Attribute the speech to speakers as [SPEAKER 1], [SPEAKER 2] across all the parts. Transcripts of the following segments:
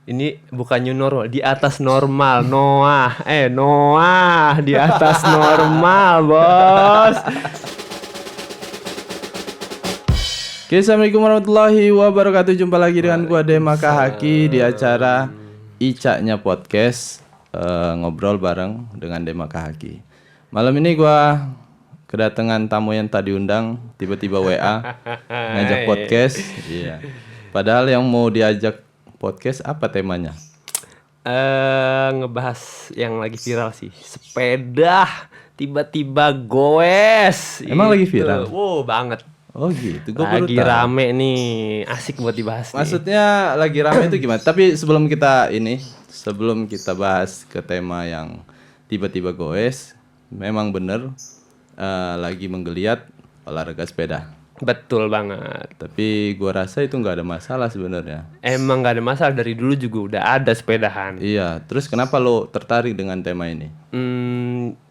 [SPEAKER 1] Ini bukan new normal, di atas normal. Noah di atas normal, bos.
[SPEAKER 2] Oke, assalamualaikum warahmatullahi wabarakatuh. Jumpa lagi dengan gua Dema Kahaki di acara Icaknya Podcast, ngobrol bareng dengan Dema Kahaki. Malam ini gua kedatangan tamu yang tak diundang, tiba-tiba WA ngajak podcast. Iya. Padahal yang mau diajak podcast apa temanya?
[SPEAKER 1] Ngebahas yang lagi viral sih, sepeda tiba-tiba goes.
[SPEAKER 2] Emang lagi
[SPEAKER 1] Itu.
[SPEAKER 2] viral?
[SPEAKER 1] Wow, banget.
[SPEAKER 2] Oh gitu, gue baru
[SPEAKER 1] Lagi
[SPEAKER 2] tahu.
[SPEAKER 1] rame nih, asik buat dibahas nih.
[SPEAKER 2] Maksudnya lagi rame itu gimana? Tapi sebelum kita bahas ke tema yang tiba-tiba goes, memang bener lagi menggeliat olahraga sepeda.
[SPEAKER 1] Betul banget.
[SPEAKER 2] Tapi gua rasa itu nggak ada masalah sebenarnya.
[SPEAKER 1] Emang gak ada masalah, dari dulu juga udah ada sepedahan.
[SPEAKER 2] Iya, terus kenapa lo tertarik dengan tema ini?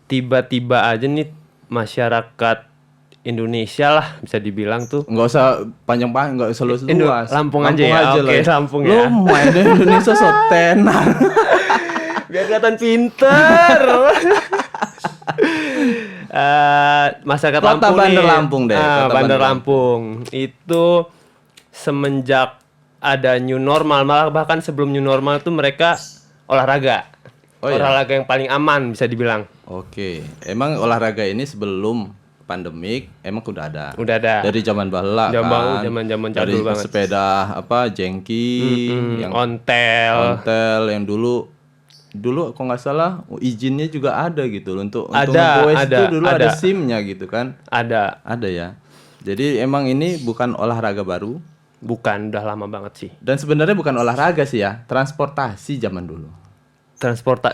[SPEAKER 1] Tiba-tiba aja nih masyarakat Indonesia lah bisa dibilang tuh.
[SPEAKER 2] Nggak usah panjang-panjang, nggak usah luas.
[SPEAKER 1] Lampung aja ya. Oke, Lampung ya.
[SPEAKER 2] Lo main di Indonesia so tenar.
[SPEAKER 1] Biar kelihatan pinter. Masyarakat
[SPEAKER 2] Kota
[SPEAKER 1] Lampung
[SPEAKER 2] Bandar
[SPEAKER 1] nih.
[SPEAKER 2] Lampung deh, Kota
[SPEAKER 1] Bandar
[SPEAKER 2] Bandar
[SPEAKER 1] Lampung. Itu semenjak ada new normal, malah bahkan sebelum new normal tuh mereka olahraga.
[SPEAKER 2] Oh, iya?
[SPEAKER 1] Olahraga yang paling aman bisa dibilang.
[SPEAKER 2] Oke, emang olahraga ini sebelum pandemik emang udah ada.
[SPEAKER 1] Udah ada.
[SPEAKER 2] Dari zaman bahla kan.
[SPEAKER 1] Zaman-zaman
[SPEAKER 2] Dari
[SPEAKER 1] jadul banget.
[SPEAKER 2] sepeda apa jengki, yang
[SPEAKER 1] Ontel.
[SPEAKER 2] yang dulu kalau nggak salah izinnya juga ada gitu loh untuk
[SPEAKER 1] Ada,
[SPEAKER 2] nge-goes itu dulu ada
[SPEAKER 1] ada.
[SPEAKER 2] SIM-nya gitu kan.
[SPEAKER 1] Ada.
[SPEAKER 2] Ada ya. Jadi emang ini bukan olahraga baru
[SPEAKER 1] Bukan, udah lama banget sih.
[SPEAKER 2] dan sebenarnya bukan olahraga sih ya, transportasi zaman dulu.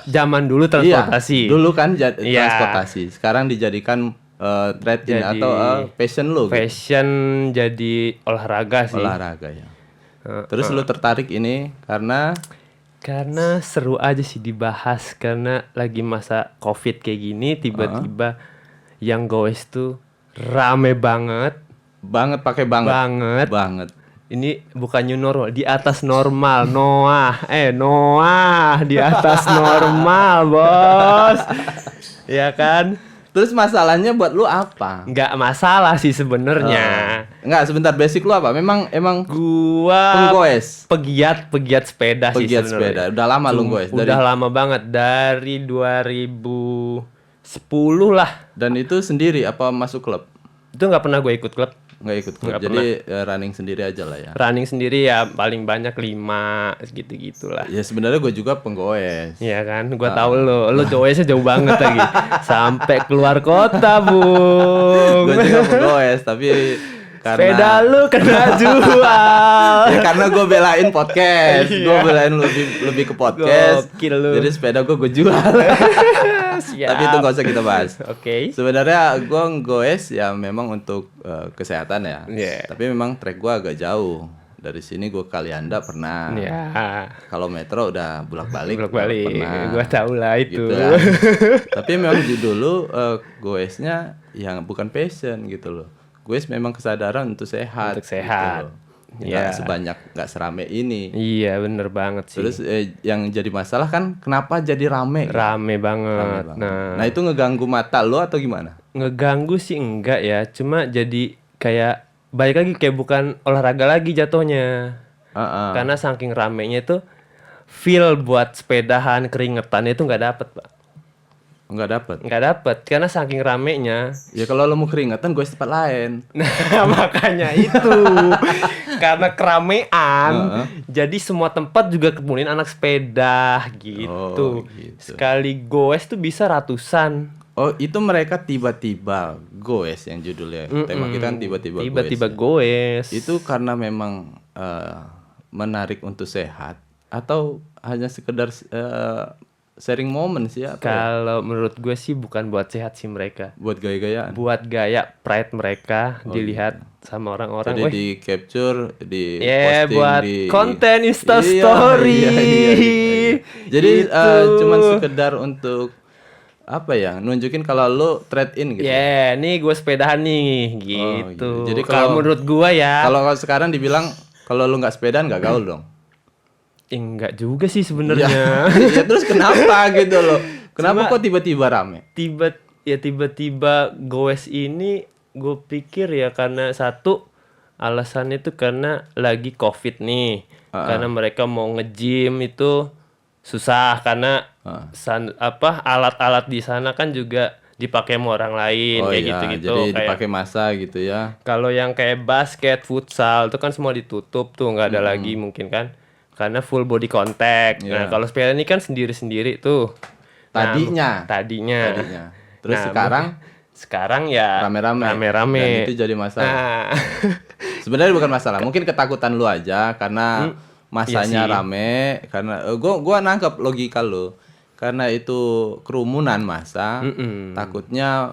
[SPEAKER 1] Zaman dulu transportasi.
[SPEAKER 2] Iya, dulu kan
[SPEAKER 1] Iya.
[SPEAKER 2] transportasi. Sekarang dijadikan trade-in
[SPEAKER 1] Jadi
[SPEAKER 2] atau passion lo gitu.
[SPEAKER 1] Fashion jadi olahraga sih.
[SPEAKER 2] Olahraga ya. Terus lu tertarik ini karena
[SPEAKER 1] Karena seru aja sih dibahas, karena lagi masa Covid kayak gini tiba-tiba yang goes tuh rame banget.
[SPEAKER 2] pakai banget.
[SPEAKER 1] Banget.
[SPEAKER 2] Banget.
[SPEAKER 1] Ini bukan new normal, di atas normal. Noah di atas normal, bos. Ya kan?
[SPEAKER 2] Terus masalahnya buat lu apa?
[SPEAKER 1] Nggak masalah sih sebenarnya.
[SPEAKER 2] Enggak, sebentar, basic lu apa? Emang
[SPEAKER 1] Gua
[SPEAKER 2] penggoes.
[SPEAKER 1] pegiat sepeda sih
[SPEAKER 2] Pegiat
[SPEAKER 1] sebenarnya.
[SPEAKER 2] sepeda. Udah lama lu goes
[SPEAKER 1] Udah lama banget, dari 2010 lah.
[SPEAKER 2] dan itu sendiri apa masuk klub?
[SPEAKER 1] Itu nggak pernah gue ikut klub.
[SPEAKER 2] Nggak ikut klub.
[SPEAKER 1] Nggak
[SPEAKER 2] Jadi running sendiri aja lah ya.
[SPEAKER 1] Running sendiri ya paling banyak 5 gitu-gitulah.
[SPEAKER 2] Ya sebenarnya gue juga penggoes.
[SPEAKER 1] Iya kan, gua tahu lo goesnya jauh banget lagi. Sampai keluar kota, Bung.
[SPEAKER 2] Gue juga penggoes tapi
[SPEAKER 1] Sepeda
[SPEAKER 2] karena
[SPEAKER 1] lu kena jual.
[SPEAKER 2] ya, karena gue belain podcast. Gue belain lebih ke podcast.
[SPEAKER 1] Gokil lu.
[SPEAKER 2] Jadi sepeda gue jual.
[SPEAKER 1] Siap.
[SPEAKER 2] Tapi itu nggak usah kita bahas.
[SPEAKER 1] Oke.
[SPEAKER 2] Sebenarnya gue goes ya memang untuk kesehatan ya.
[SPEAKER 1] Iya.
[SPEAKER 2] Tapi memang trek gue agak jauh. Dari sini gue Kalianda pernah.
[SPEAKER 1] Ya.
[SPEAKER 2] Kalau metro udah bolak-balik.
[SPEAKER 1] Bolak-balik.
[SPEAKER 2] Pernah.
[SPEAKER 1] Gua tahu lah itu.
[SPEAKER 2] Gitu kan. Tapi memang dulu goesnya yang bukan passion gitu loh. Goes memang kesadaran untuk sehat.
[SPEAKER 1] Untuk sehat.
[SPEAKER 2] Gitu loh.
[SPEAKER 1] Iya.
[SPEAKER 2] Nggak serame ini.
[SPEAKER 1] Iya, bener banget sih.
[SPEAKER 2] Terus yang jadi masalah kan kenapa jadi rame?
[SPEAKER 1] Rame banget.
[SPEAKER 2] Nah itu ngeganggu mata lo atau gimana?
[SPEAKER 1] Ngeganggu sih enggak ya, cuma jadi kayak balik lagi kayak bukan olahraga lagi jatuhnya. Karena saking ramenya itu feel buat sepedahan, keringetan itu nggak dapet, Pak. Nggak dapet karena saking ramenya.
[SPEAKER 2] Ya kalau lo mau keringetan gue tempat lain.
[SPEAKER 1] Nah, makanya itu. Karena keramaian, jadi semua tempat juga kemudian anak sepeda gitu.
[SPEAKER 2] Oh, gitu.
[SPEAKER 1] Sekali goes tuh bisa ratusan.
[SPEAKER 2] Oh itu mereka tiba-tiba goes yang judulnya. Tema kita kan tiba-tiba
[SPEAKER 1] goes.
[SPEAKER 2] Itu karena memang menarik untuk sehat atau hanya sekedar sharing momen sih apa?
[SPEAKER 1] Kalau menurut gue sih bukan buat sehat sih mereka.
[SPEAKER 2] Buat gaya-gayaan.
[SPEAKER 1] Buat gaya pride mereka dilihat sama orang-orang.
[SPEAKER 2] Jadi di capture, di
[SPEAKER 1] ya
[SPEAKER 2] posting
[SPEAKER 1] buat
[SPEAKER 2] di
[SPEAKER 1] konten Insta
[SPEAKER 2] Iya,
[SPEAKER 1] story.
[SPEAKER 2] iya. Jadi
[SPEAKER 1] Gitu.
[SPEAKER 2] cuman sekedar untuk apa ya? Nunjukin kalau lo trade in gitu.
[SPEAKER 1] Ya, nih gue sepedahan nih gitu.
[SPEAKER 2] gitu. Jadi
[SPEAKER 1] kalau menurut gue ya.
[SPEAKER 2] Kalau sekarang dibilang kalau lo nggak sepedaan nggak gaul dong.
[SPEAKER 1] Enggak juga sih sebenarnya.
[SPEAKER 2] Ya terus kenapa gitu loh? Kenapa kok tiba-tiba rame?
[SPEAKER 1] Tiba-tiba goes ini gue pikir ya karena satu alasannya itu karena lagi COVID nih. Karena mereka mau nge-gym itu susah karena alat-alat di sana kan juga dipakai sama orang lain kayak gitu-gitu.
[SPEAKER 2] Jadi
[SPEAKER 1] kayak
[SPEAKER 2] dipakai massa gitu ya.
[SPEAKER 1] kalau yang kayak basket, futsal itu kan semua ditutup tuh, nggak ada lagi mungkin kan. Karena full body contact. Nah, kalau sepeda ini kan sendiri-sendiri tuh.
[SPEAKER 2] Tadinya. Terus
[SPEAKER 1] sekarang ya rame-rame.
[SPEAKER 2] Dan itu jadi masalah. Sebenarnya bukan masalah, mungkin ketakutan lu aja karena masanya rame, karena gua nangkep logika lu. Karena itu kerumunan massa, takutnya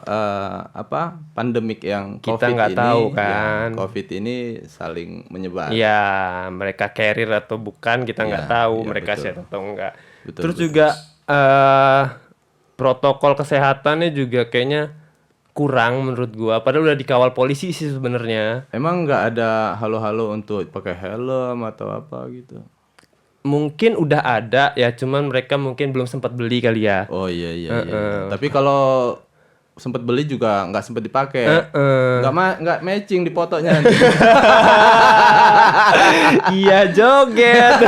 [SPEAKER 2] pandemik yang
[SPEAKER 1] kita
[SPEAKER 2] COVID
[SPEAKER 1] nggak
[SPEAKER 2] ini,
[SPEAKER 1] tahu kan.
[SPEAKER 2] COVID ini saling menyebar.
[SPEAKER 1] Ya, mereka carrier atau bukan kita nggak tahu, mereka sehat atau enggak. Terus juga protokol kesehatannya juga kayaknya kurang menurut gua. Padahal udah dikawal polisi sih sebenarnya.
[SPEAKER 2] Emang nggak ada halo-halo untuk pakai helm atau apa gitu?
[SPEAKER 1] Mungkin udah ada ya, cuman mereka mungkin belum sempat beli kali ya.
[SPEAKER 2] Oh iya. Tapi kalau sempat beli juga nggak sempat dipakai. Nggak matching di fotonya nanti.
[SPEAKER 1] Iya, joget.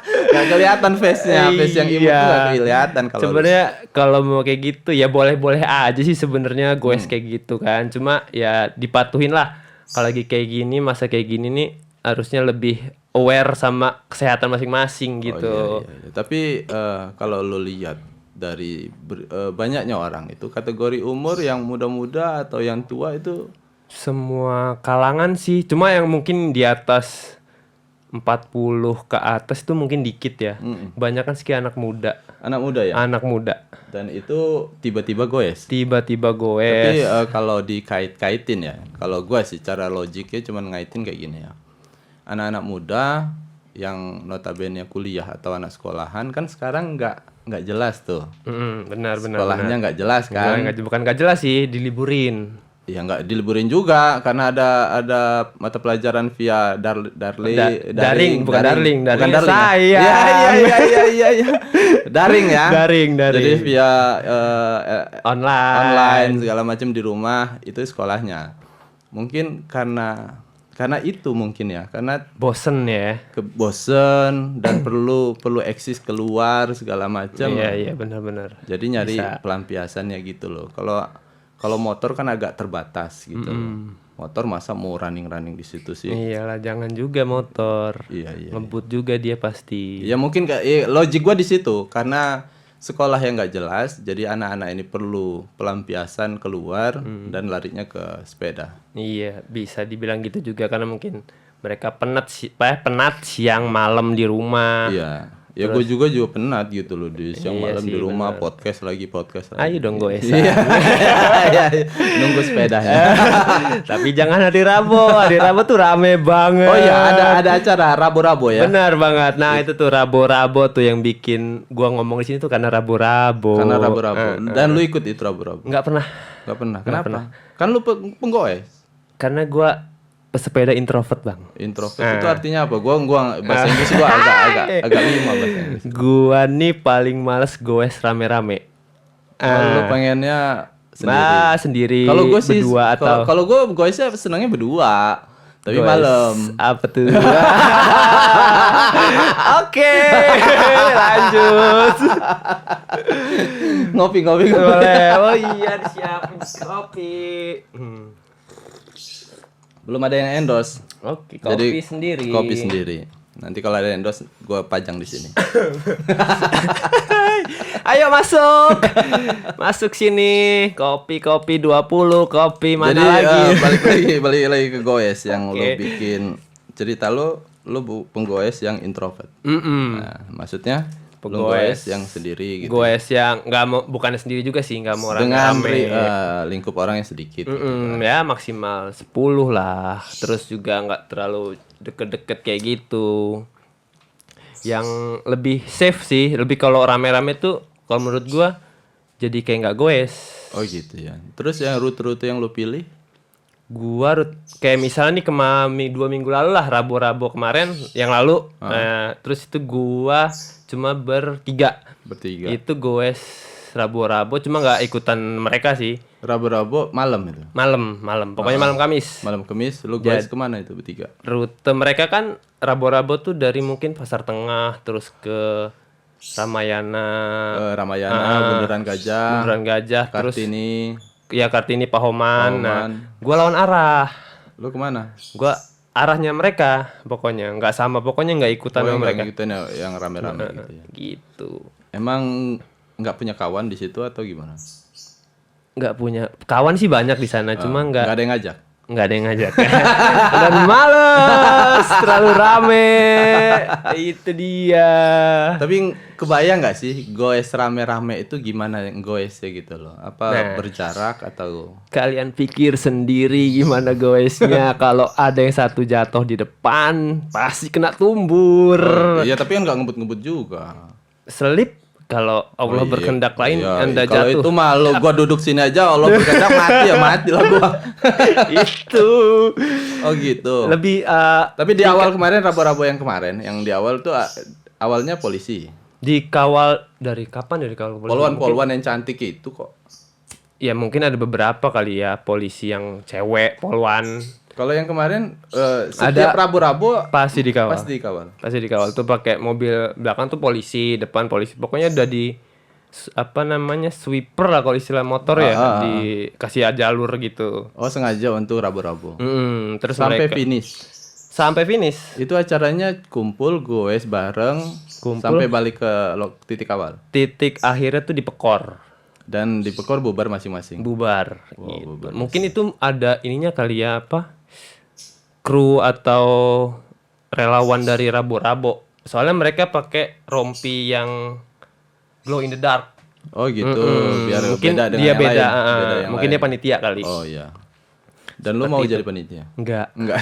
[SPEAKER 2] Nggak kelihatan face-nya, face yang imut tuh nggak kelihatan kalau.
[SPEAKER 1] Sebenarnya kalau mau kayak gitu ya boleh-boleh aja sih sebenarnya goes kayak gitu kan. Cuma ya dipatuhin lah. Kalau lagi kayak gini, masa kayak gini nih harusnya lebih aware sama kesehatan masing-masing gitu.
[SPEAKER 2] Iya. Tapi kalau lo lihat dari banyaknya orang itu kategori umur yang muda-muda atau yang tua itu
[SPEAKER 1] semua kalangan sih. Cuma yang mungkin di atas 40 ke atas itu mungkin dikit ya. Banyak kan sekian anak muda.
[SPEAKER 2] Anak muda ya?
[SPEAKER 1] Anak muda.
[SPEAKER 2] Dan itu tiba-tiba goes.
[SPEAKER 1] Tapi
[SPEAKER 2] kalau dikait-kaitin ya, kalau gue sih cara logiknya cuma ngaitin kayak gini ya. Anak-anak muda yang notabene kuliah atau anak sekolahan kan sekarang nggak jelas tuh.
[SPEAKER 1] Benar.
[SPEAKER 2] Sekolahnya nggak jelas kan?
[SPEAKER 1] Bukan nggak jelas sih, diliburin.
[SPEAKER 2] Ya nggak diliburin juga karena ada mata pelajaran via
[SPEAKER 1] daring. Saya.
[SPEAKER 2] Iya. Daring ya.
[SPEAKER 1] Daring.
[SPEAKER 2] Jadi via
[SPEAKER 1] online
[SPEAKER 2] segala macam di rumah itu sekolahnya. Mungkin karena itu mungkin ya, karena
[SPEAKER 1] bosen
[SPEAKER 2] bosen dan perlu eksis keluar segala macam.
[SPEAKER 1] Iya benar.
[SPEAKER 2] Jadi nyari pelampiasannya gitu loh. Kalau motor kan agak terbatas gitu. Motor masa mau running di situ sih.
[SPEAKER 1] Iyalah, jangan juga motor.
[SPEAKER 2] Iya.
[SPEAKER 1] Ngebut juga dia pasti.
[SPEAKER 2] Ya mungkin logik gua di situ karena sekolah yang nggak jelas, jadi anak-anak ini perlu pelampiasan keluar dan larinya ke sepeda.
[SPEAKER 1] Iya, bisa dibilang gitu juga karena mungkin mereka penat siang malam di rumah.
[SPEAKER 2] Iya. Ya gue juga penat gitu loh di siang malam di rumah, podcast lagi.
[SPEAKER 1] Ayo dong gue
[SPEAKER 2] Iya. Nunggu sepeda ya.
[SPEAKER 1] Tapi jangan hari Rabu tuh rame banget.
[SPEAKER 2] Oh iya, ada acara Rabu ya.
[SPEAKER 1] Benar banget. Nah, itu tuh Rabu tuh yang bikin gua ngomong di sini tuh karena Rabu.
[SPEAKER 2] Karena Rabu. Dan lu ikut itu Rabu?
[SPEAKER 1] Enggak pernah.
[SPEAKER 2] Kenapa? Kan lu penggoes.
[SPEAKER 1] Karena gua pesepeda introvert, Bang.
[SPEAKER 2] Introvert itu artinya apa? Gua bahasa Inggris gua agak lima bahasa Inggris.
[SPEAKER 1] Gua nih paling males goes rame-rame.
[SPEAKER 2] Lu pengennya sendiri.
[SPEAKER 1] Kalau gue sih berdua atau
[SPEAKER 2] kalau gue goesnya senangnya berdua. Tapi malam.
[SPEAKER 1] Apa tuh? Oke, lanjut.
[SPEAKER 2] Ngopi.
[SPEAKER 1] Boleh. Oh iya, disiapin kopi.
[SPEAKER 2] Belum ada yang endorse.
[SPEAKER 1] Oke, kopi sendiri.
[SPEAKER 2] Kopi sendiri. Nanti kalau ada endorse, gue pajang di sini.
[SPEAKER 1] Ayo masuk. Masuk sini. Kopi 20, kopi mana lagi?
[SPEAKER 2] Balik lagi ke goes yang lo bikin. Cerita lo penggoes yang introvert. Nah, maksudnya penggoes yang sendiri gitu.
[SPEAKER 1] Goes yang bukannya sendiri juga sih, nggak mau orang
[SPEAKER 2] dengan
[SPEAKER 1] rame.
[SPEAKER 2] Lingkup orang yang sedikit gitu.
[SPEAKER 1] Ya maksimal 10 lah. Terus juga nggak terlalu deket-deket kayak gitu. Yang lebih safe sih, lebih kalau rame-rame tuh kalau menurut gua jadi kayak nggak goes.
[SPEAKER 2] Oh gitu ya. Terus yang rute-rute yang lu pilih?
[SPEAKER 1] kayak misalnya nih 2 minggu lalu lah, Rabu kemarin yang lalu. Nah, terus itu gua cuma bertiga. Itu goes Rabu cuma nggak ikutan mereka sih.
[SPEAKER 2] Rabu malam itu.
[SPEAKER 1] Malam. Pokoknya malam Kamis.
[SPEAKER 2] Malam Kamis lu goes kemana itu bertiga?
[SPEAKER 1] Rute mereka kan Rabu tuh dari mungkin Pasar Tengah terus ke Ramayana,
[SPEAKER 2] Bundaran Gajah,
[SPEAKER 1] Kartini. Ya Kartini Pahoman. Nah, gua lawan arah.
[SPEAKER 2] Lu kemana?
[SPEAKER 1] Gua arahnya mereka, pokoknya nggak ikutan sama mereka.
[SPEAKER 2] Ikutan yang rame-rame gitu ya.
[SPEAKER 1] Gitu.
[SPEAKER 2] Emang nggak punya kawan di situ atau gimana?
[SPEAKER 1] Nggak punya kawan sih, banyak di sana, cuma nggak
[SPEAKER 2] ada yang ngajak.
[SPEAKER 1] Nggak ada yang ngajak. Dan males, terlalu rame. Itu dia.
[SPEAKER 2] Tapi kebayang nggak sih goes rame-rame itu gimana goesnya gitu loh? Apa berjarak atau?
[SPEAKER 1] Kalian pikir sendiri gimana goesnya? Kalau ada yang satu jatuh di depan, pasti kena tumbur.
[SPEAKER 2] Iya, tapi kan nggak ngebut-ngebut juga.
[SPEAKER 1] Selip. Kalau Allah berkehendak lain, Anda
[SPEAKER 2] kalau
[SPEAKER 1] jatuh.
[SPEAKER 2] Kalau itu malu, gua duduk sini aja, Allah berkehendak mati lah gua.
[SPEAKER 1] Itu.
[SPEAKER 2] Oh gitu.
[SPEAKER 1] Lebih.
[SPEAKER 2] Tapi di awal kemarin, Rabu yang kemarin, yang di awal tuh awalnya polisi.
[SPEAKER 1] Dikawal dari kapan? Dari kawal polisi?
[SPEAKER 2] Polwan yang cantik itu kok.
[SPEAKER 1] Ya mungkin ada beberapa kali ya polisi yang cewek polwan.
[SPEAKER 2] Kalau yang kemarin setiap Rabu
[SPEAKER 1] pasti dikawal.
[SPEAKER 2] Pasti
[SPEAKER 1] dikawal tuh pakai mobil belakang tuh polisi, depan polisi. Pokoknya udah di sweeper lah kalau istilah motor ya, dikasih jalur gitu.
[SPEAKER 2] Oh, sengaja untuk Rabu.
[SPEAKER 1] Terus
[SPEAKER 2] sampai finish. Itu acaranya kumpul goes bareng sampai balik ke titik awal.
[SPEAKER 1] Titik akhirnya tuh di Pekor.
[SPEAKER 2] Dan di Pekor bubar masing-masing.
[SPEAKER 1] Bubar. Gitu. Bubar mungkin itu ada ininya kali ya, kru atau relawan dari Rabu. Soalnya mereka pakai rompi yang glow in the dark.
[SPEAKER 2] Oh gitu, biar
[SPEAKER 1] mungkin
[SPEAKER 2] beda dengan
[SPEAKER 1] dia
[SPEAKER 2] yang
[SPEAKER 1] beda.
[SPEAKER 2] Lain.
[SPEAKER 1] Mungkin dia panitia kali.
[SPEAKER 2] Oh iya. Dan lu mau jadi panitia?
[SPEAKER 1] Enggak. Gua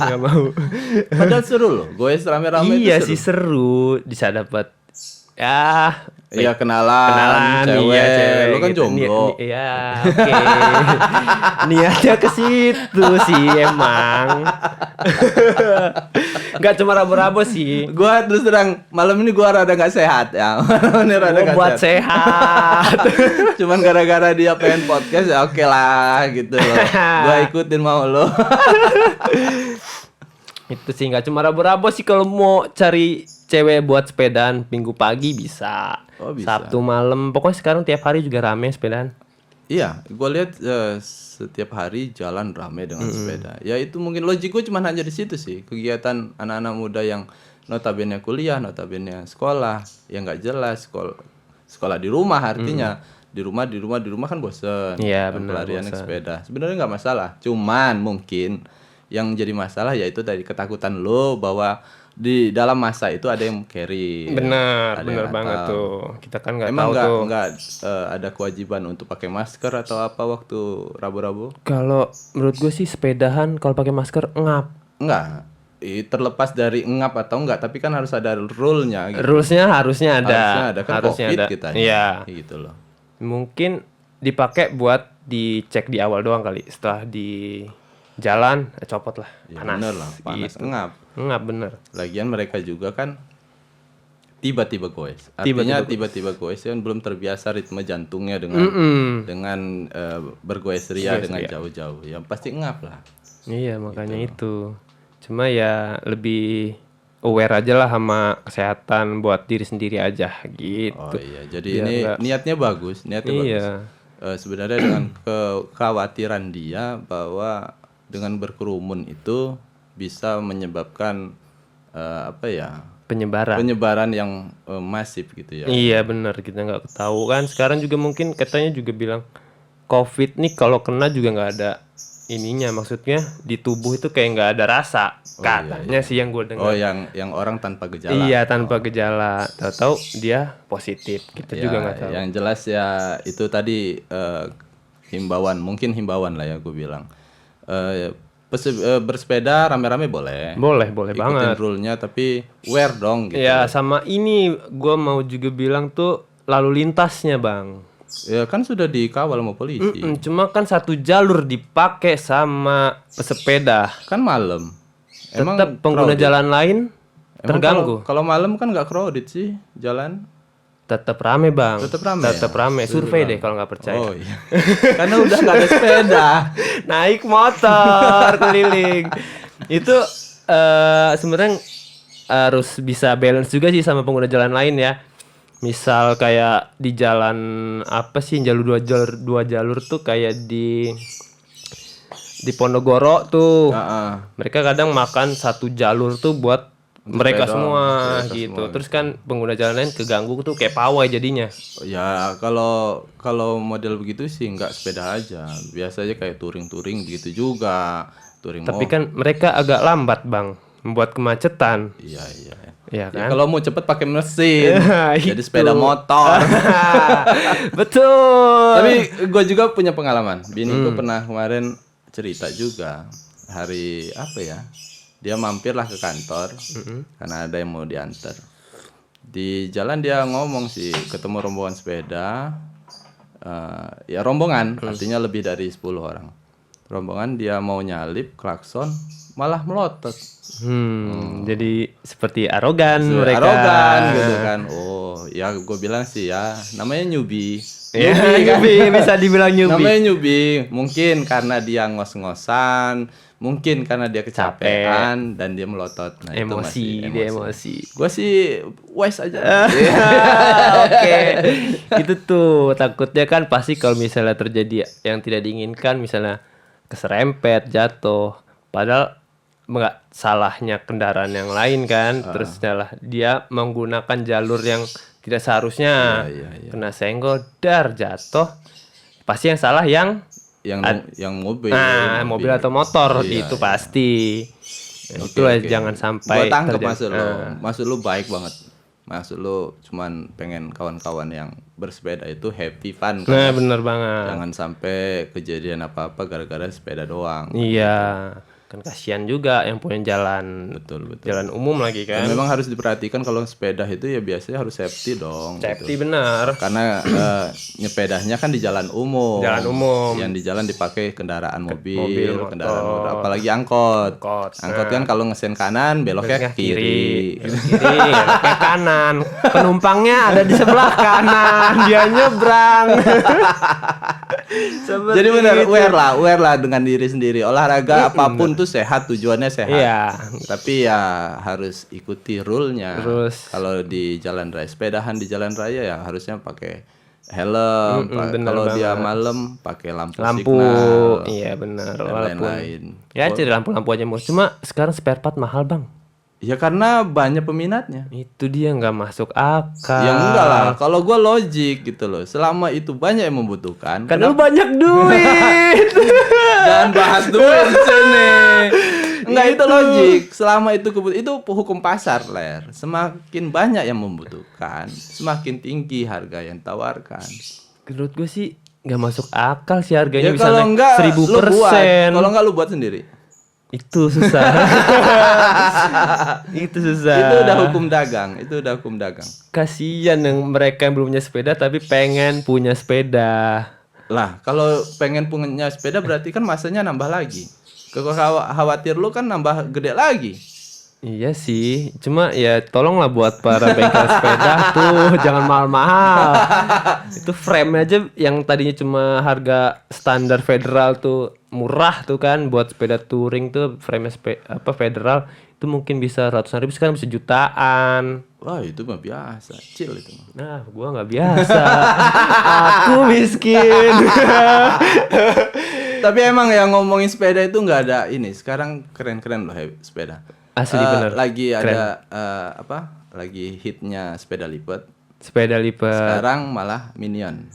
[SPEAKER 1] enggak mau.
[SPEAKER 2] Padahal seru loh, goes rame-rame itu seru.
[SPEAKER 1] Iya sih seru, bisa dapat
[SPEAKER 2] iya kenalan cewek.
[SPEAKER 1] Iya, cewek
[SPEAKER 2] lu kan
[SPEAKER 1] gitu.
[SPEAKER 2] jomblo.
[SPEAKER 1] Iya, oke. Niatnya ke situ sih emang. Enggak cuma Rabu sih.
[SPEAKER 2] Gua terus terang malam ini gua rada enggak sehat ya. Malam ini rada enggak
[SPEAKER 1] buat sehat.
[SPEAKER 2] Cuman gara-gara dia pengen podcast ya oke lah gitu loh. Gua ikutin mau lo.
[SPEAKER 1] Itu sih nggak cuma Rabu sih, kalau mau cari cewek buat sepedaan minggu pagi bisa.
[SPEAKER 2] Oh, bisa.
[SPEAKER 1] Sabtu malam, pokoknya sekarang tiap hari juga rame sepedaan.
[SPEAKER 2] Iya, gue lihat setiap hari jalan rame dengan sepeda. Ya itu mungkin logik gue cuma hanya di situ sih, kegiatan anak-anak muda yang notabene kuliah, notabene sekolah, yang nggak jelas sekolah di rumah artinya. Di rumah kan bosen.
[SPEAKER 1] Iya benar.
[SPEAKER 2] Pelarian sepeda sebenarnya nggak masalah, cuman mungkin yang jadi masalah yaitu dari ketakutan lo bahwa di dalam masa itu ada yang carry.
[SPEAKER 1] Benar banget tuh. Kita kan nggak tahu tuh.
[SPEAKER 2] Emang nggak ada kewajiban untuk pakai masker atau apa waktu Rabu?
[SPEAKER 1] Kalau menurut gue sih sepedahan kalau pakai masker ngap.
[SPEAKER 2] Enggak. Terlepas dari ngap atau enggak, tapi kan harus ada rule-nya gitu.
[SPEAKER 1] Rulesnya harusnya ada.
[SPEAKER 2] Kan
[SPEAKER 1] harusnya
[SPEAKER 2] COVID
[SPEAKER 1] ada.
[SPEAKER 2] kita.
[SPEAKER 1] Iya.
[SPEAKER 2] Gitu loh.
[SPEAKER 1] Mungkin dipakai buat dicek di awal doang kali. Setelah di jalan copot lah.
[SPEAKER 2] Ya,
[SPEAKER 1] Panas.
[SPEAKER 2] bener lah, panas
[SPEAKER 1] gitu.
[SPEAKER 2] Ngap
[SPEAKER 1] Bener.
[SPEAKER 2] Lagian mereka juga kan tiba-tiba goes. Artinya tiba-tiba goes kan belum terbiasa ritme jantungnya dengan bergoes ria dengan jauh-jauh. Ya pasti ngap lah.
[SPEAKER 1] Iya, makanya itu. Cuma ya lebih aware aja lah sama kesehatan buat diri sendiri aja gitu.
[SPEAKER 2] Oh iya, jadi ini niatnya bagus. Sebenarnya dengan kekhawatiran dia bahwa dengan berkerumun itu bisa menyebabkan penyebaran yang masif gitu ya.
[SPEAKER 1] Iya benar, kita nggak tahu kan. Sekarang juga mungkin katanya juga bilang COVID nih kalau kena juga nggak ada ininya, maksudnya di tubuh itu kayak nggak ada rasa katanya sih yang gue dengar.
[SPEAKER 2] Oh yang orang tanpa gejala.
[SPEAKER 1] Iya tanpa gejala, tahu dia positif, kita juga nggak tahu.
[SPEAKER 2] Yang jelas ya itu tadi himbauan lah ya gue bilang. Bersepeda rame-rame boleh
[SPEAKER 1] banget.
[SPEAKER 2] Ikutin rule-nya tapi wear dong gitu.
[SPEAKER 1] Ya sama ini gue mau juga bilang tuh lalu lintasnya bang.
[SPEAKER 2] Ya kan sudah dikawal sama polisi.
[SPEAKER 1] Cuma kan satu jalur dipakai sama pesepeda.
[SPEAKER 2] Kan malam.
[SPEAKER 1] Tetap pengguna
[SPEAKER 2] crowded.
[SPEAKER 1] jalan lain
[SPEAKER 2] Emang
[SPEAKER 1] terganggu.
[SPEAKER 2] Kalau malam kan nggak crowded sih jalan.
[SPEAKER 1] Tetap rame bang.
[SPEAKER 2] Tetap rame.
[SPEAKER 1] Tetap rame. Survei deh kalau nggak percaya.
[SPEAKER 2] Oh iya. Karena udah nggak ada sepeda.
[SPEAKER 1] Naik motor keliling. Itu sebenarnya harus bisa balance juga sih sama pengguna jalan lain ya. Misal kayak di jalan apa sih jalur dua jalur tuh kayak di Ponorogo tuh. Mereka kadang makan satu jalur tuh buat mereka semua gitu. Terus kan pengguna jalan lain keganggu tuh kayak pawai jadinya.
[SPEAKER 2] Ya kalau model begitu sih nggak sepeda aja. Biasanya kayak touring gitu juga.
[SPEAKER 1] Tapi kan mereka agak lambat bang, membuat kemacetan.
[SPEAKER 2] Iya.
[SPEAKER 1] Ya kan?
[SPEAKER 2] Ya, kalau mau cepet pakai mesin, jadi
[SPEAKER 1] Itu.
[SPEAKER 2] sepeda motor.
[SPEAKER 1] Betul.
[SPEAKER 2] Tapi gue juga punya pengalaman. Bini gue pernah kemarin cerita juga hari apa ya? Dia mampirlah ke kantor karena ada yang mau diantar. Di jalan dia ngomong sih ketemu rombongan sepeda, ya rombongan artinya lebih dari 10 orang. Rombongan dia mau nyalip klakson malah melotot.
[SPEAKER 1] Jadi seperti arogan mereka.
[SPEAKER 2] Arogan gitu kan. Oh, ya gue bilang sih ya, namanya newbie.
[SPEAKER 1] Newbie bisa dibilang newbie.
[SPEAKER 2] Namanya newbie. Mungkin karena dia ngos-ngosan, mungkin karena dia kecapean dan dia melotot. Nah,
[SPEAKER 1] emosi.
[SPEAKER 2] Gue sih wise aja.
[SPEAKER 1] Oke. Itu tuh takutnya kan pasti kalau misalnya terjadi yang tidak diinginkan, misalnya keserempet, jatuh. Padahal nggak salahnya kendaraan yang lain kan, terus dia menggunakan jalur yang tidak seharusnya, kena senggol, jatuh, pasti yang salah yang
[SPEAKER 2] mobil.
[SPEAKER 1] Mobil atau motor itu pasti. Itulah jangan sampai.
[SPEAKER 2] Gua tangkap maksud lu baik banget. Maksud lu cuman pengen kawan-kawan yang bersepeda itu happy fun kan.
[SPEAKER 1] Nah, bener banget.
[SPEAKER 2] Jangan sampai kejadian apa-apa gara-gara sepeda doang.
[SPEAKER 1] Iya. Kan kasihan juga yang punya jalan.
[SPEAKER 2] Betul.
[SPEAKER 1] Jalan umum lagi kan.
[SPEAKER 2] Dan memang harus diperhatikan kalau sepeda itu ya biasanya harus safety dong.
[SPEAKER 1] Safety
[SPEAKER 2] gitu.
[SPEAKER 1] benar.
[SPEAKER 2] Karena nyepedanya kan di jalan umum. Yang di jalan dipakai kendaraan mobil kendaraan motor, apalagi angkot. Angkot kan kalau ngesen kanan beloknya kiri.
[SPEAKER 1] Kiri, beloknya kanan. Penumpangnya ada di sebelah kanan, dia nyebrang.
[SPEAKER 2] Jadi benar aware lah dengan diri sendiri. Olahraga apapun tuh sehat, tujuannya sehat.
[SPEAKER 1] Iya.
[SPEAKER 2] Tapi ya harus ikuti rule-nya.
[SPEAKER 1] Terus
[SPEAKER 2] kalau di jalan raya, sepedahan di jalan raya ya harusnya pakai helm. Kalau dia malam pakai lampu signal.
[SPEAKER 1] Iya benar.
[SPEAKER 2] Dan lain-lain.
[SPEAKER 1] Ya cari lampu-lampu aja Mus. Cuma sekarang spare part mahal bang.
[SPEAKER 2] Ya karena banyak peminatnya.
[SPEAKER 1] Itu dia nggak masuk akal.
[SPEAKER 2] Ya enggak lah. Kalau gue logik gitu loh. Selama itu banyak yang membutuhkan.
[SPEAKER 1] Karena lu banyak duit.
[SPEAKER 2] Dan bahas duit di sini. Enggak itu logik. Selama itu itu hukum pasar, Ler. Semakin banyak yang membutuhkan, semakin tinggi harga yang tawarkan.
[SPEAKER 1] Menurut gue sih nggak masuk akal sih harganya.
[SPEAKER 2] Ya kalau enggak
[SPEAKER 1] 1000%.
[SPEAKER 2] Kalau enggak lu buat sendiri.
[SPEAKER 1] Itu susah. Itu susah.
[SPEAKER 2] Itu udah hukum dagang.
[SPEAKER 1] Kasian yang mereka yang belum punya sepeda tapi pengen punya sepeda.
[SPEAKER 2] Lah, kalau pengen punya sepeda berarti kan masanya nambah lagi. Khawatir lu kan nambah gede lagi.
[SPEAKER 1] Iya sih, cuma ya tolonglah buat para bengkel sepeda tuh jangan mahal-mahal. Itu frame aja yang tadinya cuma harga standar federal tuh murah tuh kan, buat sepeda touring tuh frame federal itu mungkin bisa ratusan ribu, sekarang bisa jutaan.
[SPEAKER 2] Wah itu mah biasa, chill itu mah.
[SPEAKER 1] Nah, gua nggak biasa. Aku miskin.
[SPEAKER 2] Tapi emang yang ngomongin sepeda itu nggak ada ini. Sekarang keren-keren loh sepeda.
[SPEAKER 1] Asli bener.
[SPEAKER 2] Lagi
[SPEAKER 1] keren.
[SPEAKER 2] ada lagi hitnya sepeda lipat.
[SPEAKER 1] Sepeda lipat.
[SPEAKER 2] Sekarang malah Minion.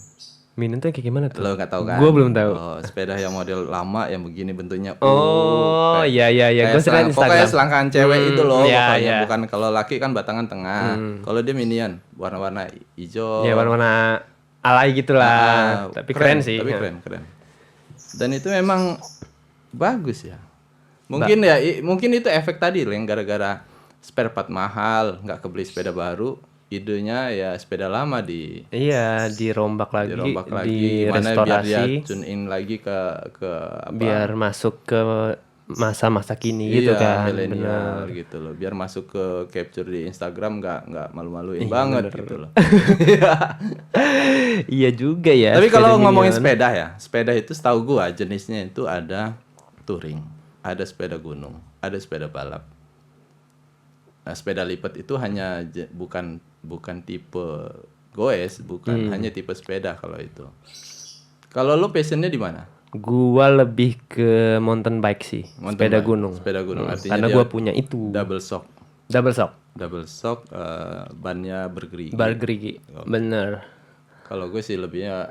[SPEAKER 1] Minion tuh kayak gimana tuh?
[SPEAKER 2] Lo nggak tahu kan?
[SPEAKER 1] Gua belum tahu.
[SPEAKER 2] Oh, sepeda yang model lama yang begini bentuknya.
[SPEAKER 1] Oh iya. Gua sering Instagram.
[SPEAKER 2] Pokoknya selangkangan cewek itu loh.
[SPEAKER 1] Iya,
[SPEAKER 2] pokoknya
[SPEAKER 1] iya.
[SPEAKER 2] bukan kalau laki kan batangan tengah. Kalau dia Minion warna-warna hijau.
[SPEAKER 1] Ya warna-warna alay gitulah. Tapi keren sih.
[SPEAKER 2] Tapi keren. Dan itu memang bagus ya. Mungkin mungkin itu efek tadi yang gara-gara spare part mahal, nggak kebeli sepeda baru, idenya ya sepeda lama
[SPEAKER 1] Iya, dirombak lagi,
[SPEAKER 2] di mana biar dia
[SPEAKER 1] restorasi,
[SPEAKER 2] tune in lagi ke apa?
[SPEAKER 1] biar masuk ke masa-masa kini gitu kan.
[SPEAKER 2] Milenial
[SPEAKER 1] Bener.
[SPEAKER 2] gitu loh. Biar masuk ke capture di Instagram nggak malu-maluin banget gitu loh.
[SPEAKER 1] Iya juga ya.
[SPEAKER 2] Tapi kalau
[SPEAKER 1] sepeda
[SPEAKER 2] ngomongin
[SPEAKER 1] minion.
[SPEAKER 2] sepeda ya, sepeda itu setahu gua jenisnya itu ada touring, ada sepeda gunung, ada sepeda balap. Nah, sepeda lipat itu hanya bukan tipe goes, bukan hanya tipe sepeda kalau itu. Kalau lu passionnya di mana?
[SPEAKER 1] Gua lebih ke mountain bike sih, sepeda gunung.
[SPEAKER 2] Sepeda gunung artinya
[SPEAKER 1] Karena
[SPEAKER 2] dia
[SPEAKER 1] gua punya itu.
[SPEAKER 2] double shock.
[SPEAKER 1] Double shock,
[SPEAKER 2] Bannya bergerigi.
[SPEAKER 1] bergerigi. Bener.
[SPEAKER 2] Kalau gue sih lebihnya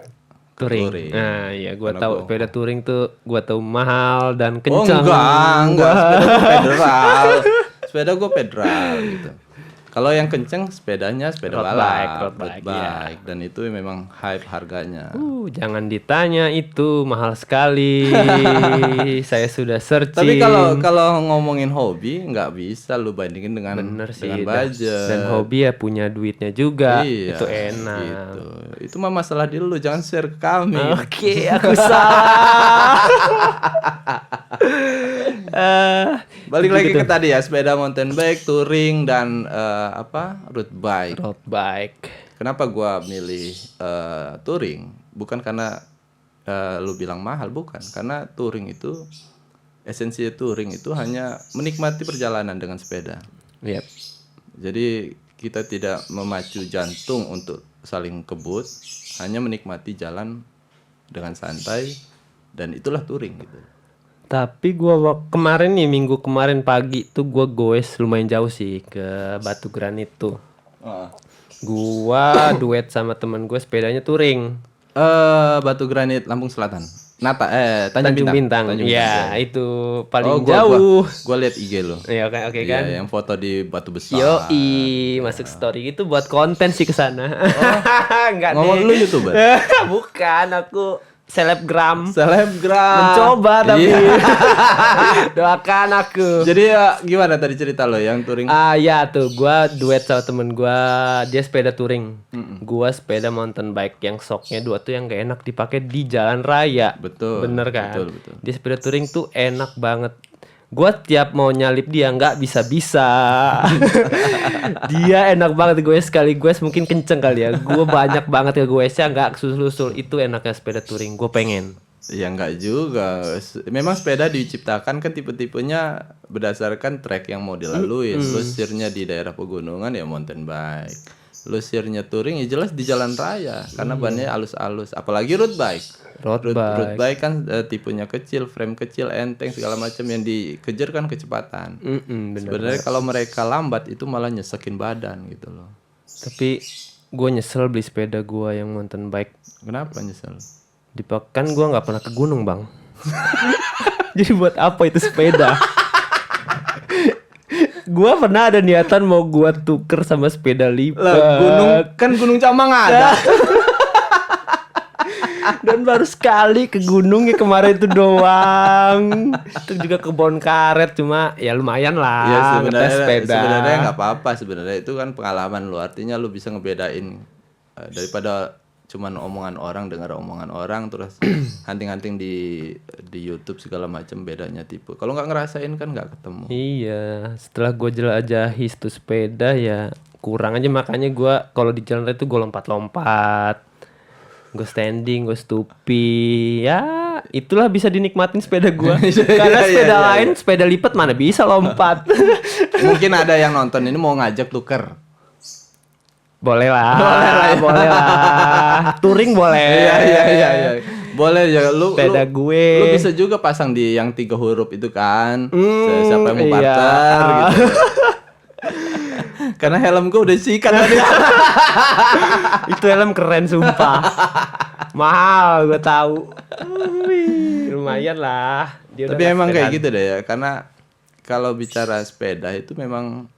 [SPEAKER 2] ke
[SPEAKER 1] Touring. Nah, iya gua
[SPEAKER 2] Karena
[SPEAKER 1] tahu sepeda touring tuh gua tahu mahal dan
[SPEAKER 2] Oh
[SPEAKER 1] kencang.
[SPEAKER 2] enggak, sepeda gue federal. Sepeda gue federal gitu. Kalau yang kenceng sepedanya sepeda
[SPEAKER 1] Road
[SPEAKER 2] balap,
[SPEAKER 1] bike, road
[SPEAKER 2] road
[SPEAKER 1] bike, iya.
[SPEAKER 2] bike. Dan itu memang hype harganya.
[SPEAKER 1] Jangan ditanya itu mahal sekali. Saya sudah searching.
[SPEAKER 2] Tapi kalau ngomongin hobi nggak bisa lu bandingin dengan
[SPEAKER 1] Bener sih,
[SPEAKER 2] dengan budget.
[SPEAKER 1] dan hobi ya punya duitnya juga.
[SPEAKER 2] Iya,
[SPEAKER 1] Itu enak.
[SPEAKER 2] Gitu. Itu mah masalah diri lu, jangan share ke kami.
[SPEAKER 1] Oke, aku salah.
[SPEAKER 2] Balik lagi ke tadi ya, sepeda mountain bike, touring dan road bike.
[SPEAKER 1] Road bike.
[SPEAKER 2] Kenapa gua milih touring? Bukan karena lu bilang mahal, bukan. Karena touring itu esensi touring itu hanya menikmati perjalanan dengan sepeda.
[SPEAKER 1] Yep.
[SPEAKER 2] Jadi kita tidak memacu jantung untuk saling kebut, hanya menikmati jalan dengan santai dan itulah touring gitu.
[SPEAKER 1] Tapi kemarin nih, minggu kemarin pagi tuh gua goes lumayan jauh sih ke Batu Granit tuh. Gua duet sama temen gue sepedanya touring.
[SPEAKER 2] Batu Granit Lampung Selatan.
[SPEAKER 1] Tanjung Bintang.
[SPEAKER 2] Tanjung
[SPEAKER 1] Ya,
[SPEAKER 2] Bintang.
[SPEAKER 1] itu paling
[SPEAKER 2] gua-
[SPEAKER 1] jauh.
[SPEAKER 2] Gua lihat IG lo.
[SPEAKER 1] Iya, oke kan.
[SPEAKER 2] Iya, yang foto di Batu Besar.
[SPEAKER 1] Yoi, masuk story itu buat konten sih ke sana. Enggak
[SPEAKER 2] Ngomong
[SPEAKER 1] deh.
[SPEAKER 2] lu YouTuber?
[SPEAKER 1] Bukan, aku selebgram.
[SPEAKER 2] Selebgram.
[SPEAKER 1] Mencoba tapi
[SPEAKER 2] Iya.
[SPEAKER 1] doakan aku.
[SPEAKER 2] Jadi gimana tadi cerita lo yang touring?
[SPEAKER 1] Ya tuh, gua duet sama temen gua, dia sepeda touring. Gua sepeda mountain bike yang shocknya dua tuh yang gak enak dipakai di jalan raya.
[SPEAKER 2] Betul.
[SPEAKER 1] Bener kan?
[SPEAKER 2] Betul.
[SPEAKER 1] Dia sepeda touring tuh enak banget. Gua tiap mau nyalip dia nggak bisa. Dia enak banget gue sekali mungkin kenceng kali ya. Gue banyak banget ke gue-nya nggak susul-susul. Itu enaknya sepeda touring. Gue pengen.
[SPEAKER 2] Ya enggak juga. Memang sepeda diciptakan kan tipe-tipenya berdasarkan trek yang mau dilalui. Lu sirnya di daerah pegunungan ya mountain bike. Lu sirnya touring ya jelas di jalan raya karena bannya halus-halus. Apalagi road bike. Road bike kan tipenya kecil, frame kecil, enteng segala macam yang dikejar kan kecepatan.
[SPEAKER 1] Bener.
[SPEAKER 2] Sebenarnya kalau mereka lambat itu malah nyesekin badan gitu loh.
[SPEAKER 1] Tapi gue nyesel beli sepeda gue yang mountain bike.
[SPEAKER 2] Kenapa nyesel?
[SPEAKER 1] Kan gue nggak pernah ke gunung bang. Jadi buat apa itu sepeda? Gue pernah ada niatan mau gue tuker sama sepeda lipat.
[SPEAKER 2] Gunung Camang ada.
[SPEAKER 1] Dan baru sekali ke gunung ya kemarin itu doang. Itu juga kebon karet, cuma ya lumayan lah.
[SPEAKER 2] Ya
[SPEAKER 1] ngetes sepeda.
[SPEAKER 2] sebenarnya nggak apa-apa, sebenarnya itu kan pengalaman lu, artinya lu bisa ngebedain daripada cuman omongan orang, dengar omongan orang terus hunting-hunting di YouTube segala macam bedanya tipe. Kalau nggak ngerasain kan nggak ketemu.
[SPEAKER 1] Iya, setelah gue jelajahi itu sepeda ya kurang aja, makanya gue kalau di jalan raya itu gue lompat-lompat, gue standing, gue stupi, ya itulah bisa dinikmatin sepeda gue. Karena sepeda lain, sepeda lipat mana bisa lompat.
[SPEAKER 2] Mungkin ada yang nonton ini mau ngajak tuker.
[SPEAKER 1] Boleh lah. Touring boleh.
[SPEAKER 2] Iya. Boleh ya
[SPEAKER 1] Sepeda gue.
[SPEAKER 2] Lu bisa juga pasang di yang 3 huruf itu kan. Siapa yang mau barter gitu. Karena helm gue udah sikat tadi.
[SPEAKER 1] Itu helm keren sumpah. Mahal gue tahu. Lumayan lah.
[SPEAKER 2] Tapi emang kayak gitu deh ya. Karena kalau bicara sepeda itu memang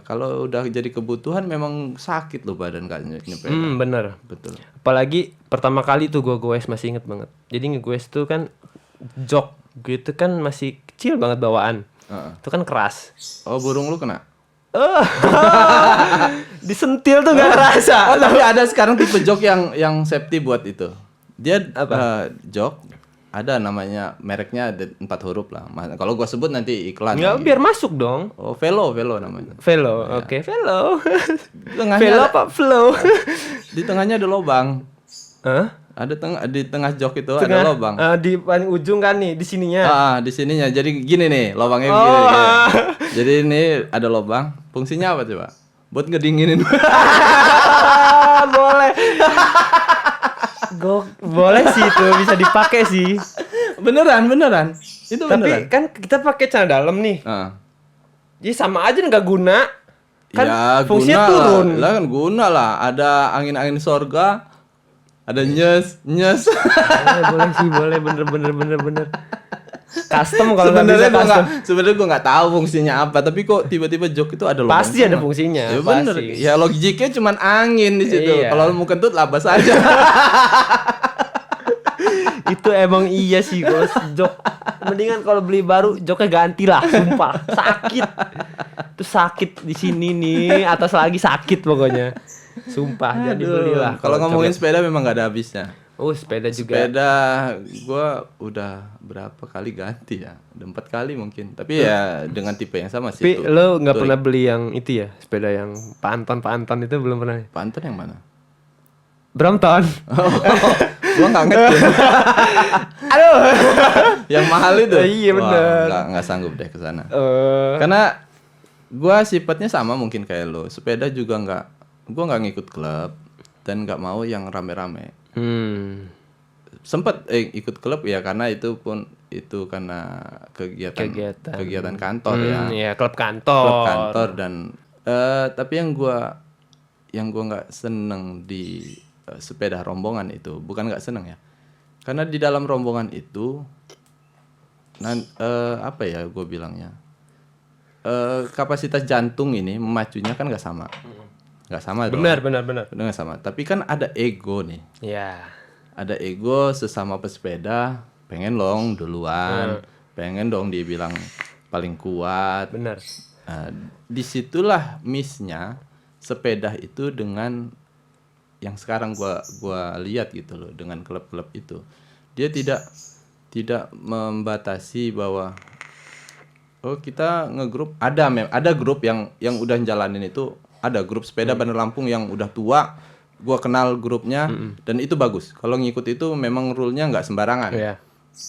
[SPEAKER 2] kalau udah jadi kebutuhan memang sakit loh badan kan nyepeda.
[SPEAKER 1] Bener.
[SPEAKER 2] Betul.
[SPEAKER 1] Apalagi pertama kali tuh gue goes masih inget banget. Jadi nge-goes tuh kan jok gitu kan masih kecil banget bawaan. Itu kan keras.
[SPEAKER 2] Oh, burung lu kena?
[SPEAKER 1] Disentil tuh gak kerasa.
[SPEAKER 2] Oh, tapi ada sekarang tipe jok yang safety buat itu. Dia jok ada namanya, mereknya ada 4 huruf lah. Kalau gua sebut nanti iklan.
[SPEAKER 1] Enggak, biar masuk dong.
[SPEAKER 2] Oh, Velo namanya.
[SPEAKER 1] Velo, oke, Velo.
[SPEAKER 2] Tengahnya
[SPEAKER 1] Velo apa flow?
[SPEAKER 2] Di tengahnya ada lubang.
[SPEAKER 1] Hah?
[SPEAKER 2] Ada di tengah jok itu ada lubang.
[SPEAKER 1] Di paling ujung kan nih, di sininya.
[SPEAKER 2] Di sininya. Jadi gini nih, lubangnya begini. Jadi ini ada lubang. Fungsinya apa coba? Buat ngedinginin.
[SPEAKER 1] Boleh. Boleh sih itu, bisa dipakai sih.
[SPEAKER 2] Beneran. Itu
[SPEAKER 1] Tapi
[SPEAKER 2] beneran.
[SPEAKER 1] kan kita pakai celana dalam nih. Jadi sama aja nggak guna. Kan
[SPEAKER 2] ya,
[SPEAKER 1] fungsinya
[SPEAKER 2] guna
[SPEAKER 1] turun.
[SPEAKER 2] Lah kan guna lah. Ada angin-angin sorga. Ada nyes.
[SPEAKER 1] Boleh sih, boleh bener. Custom kalau nggak bisa custom.
[SPEAKER 2] Sebenarnya gue nggak tahu fungsinya apa, tapi kok tiba-tiba jok itu ada lubang.
[SPEAKER 1] Pasti ada fungsinya.
[SPEAKER 2] Ya bener.
[SPEAKER 1] Pasti.
[SPEAKER 2] Ya logiknya cuman angin di situ.
[SPEAKER 1] Iya.
[SPEAKER 2] Kalau mau kentut labas aja.
[SPEAKER 1] Itu emang iya sih kalau jok. Mendingan kalau beli baru joknya ganti lah, sumpah. Sakit. Itu sakit di sini nih, atas lagi sakit pokoknya. Sumpah, jadi belilah.
[SPEAKER 2] Kalau ngomongin sepeda memang nggak ada habisnya.
[SPEAKER 1] Oh, sepeda juga.
[SPEAKER 2] Sepeda gua udah berapa kali ganti ya? Udah 4 kali mungkin. Tapi ya dengan tipe yang sama sih.
[SPEAKER 1] Tapi lo nggak pernah beli yang itu ya, sepeda yang panton itu belum pernah.
[SPEAKER 2] Panton yang mana?
[SPEAKER 1] Brompton.
[SPEAKER 2] Gua nggak ngerti.
[SPEAKER 1] Aduh.
[SPEAKER 2] Yang mahal itu.
[SPEAKER 1] Iya benar.
[SPEAKER 2] Nggak sanggup deh ke sana. Karena gua sifatnya sama mungkin kayak lo. Sepeda juga gua nggak ngikut klub dan nggak mau yang rame-rame. Sempet ikut klub ya, karena itu karena kegiatan kantor ya.
[SPEAKER 1] Iya, klub kantor.
[SPEAKER 2] Dan tapi yang gua nggak seneng di sepeda rombongan itu, bukan nggak seneng ya, karena di dalam rombongan itu apa ya gue bilangnya, kapasitas jantung ini memacunya kan nggak sama.
[SPEAKER 1] Benar.
[SPEAKER 2] Nggak sama. Tapi kan ada ego nih.
[SPEAKER 1] Iya.
[SPEAKER 2] Ada ego sesama pesepeda, pengen dong duluan, pengen dong dibilang paling kuat.
[SPEAKER 1] Benar.
[SPEAKER 2] Disitulah miss-nya sepeda itu dengan yang sekarang gua lihat gitu loh, dengan klub-klub itu. Dia tidak membatasi bahwa kita ngegrup, ada grup yang udah jalanin itu. Ada grup sepeda Bandar Lampung yang udah tua, gua kenal grupnya, dan itu bagus. Kalau ngikut itu memang rule-nya nggak sembarangan.
[SPEAKER 1] Yeah.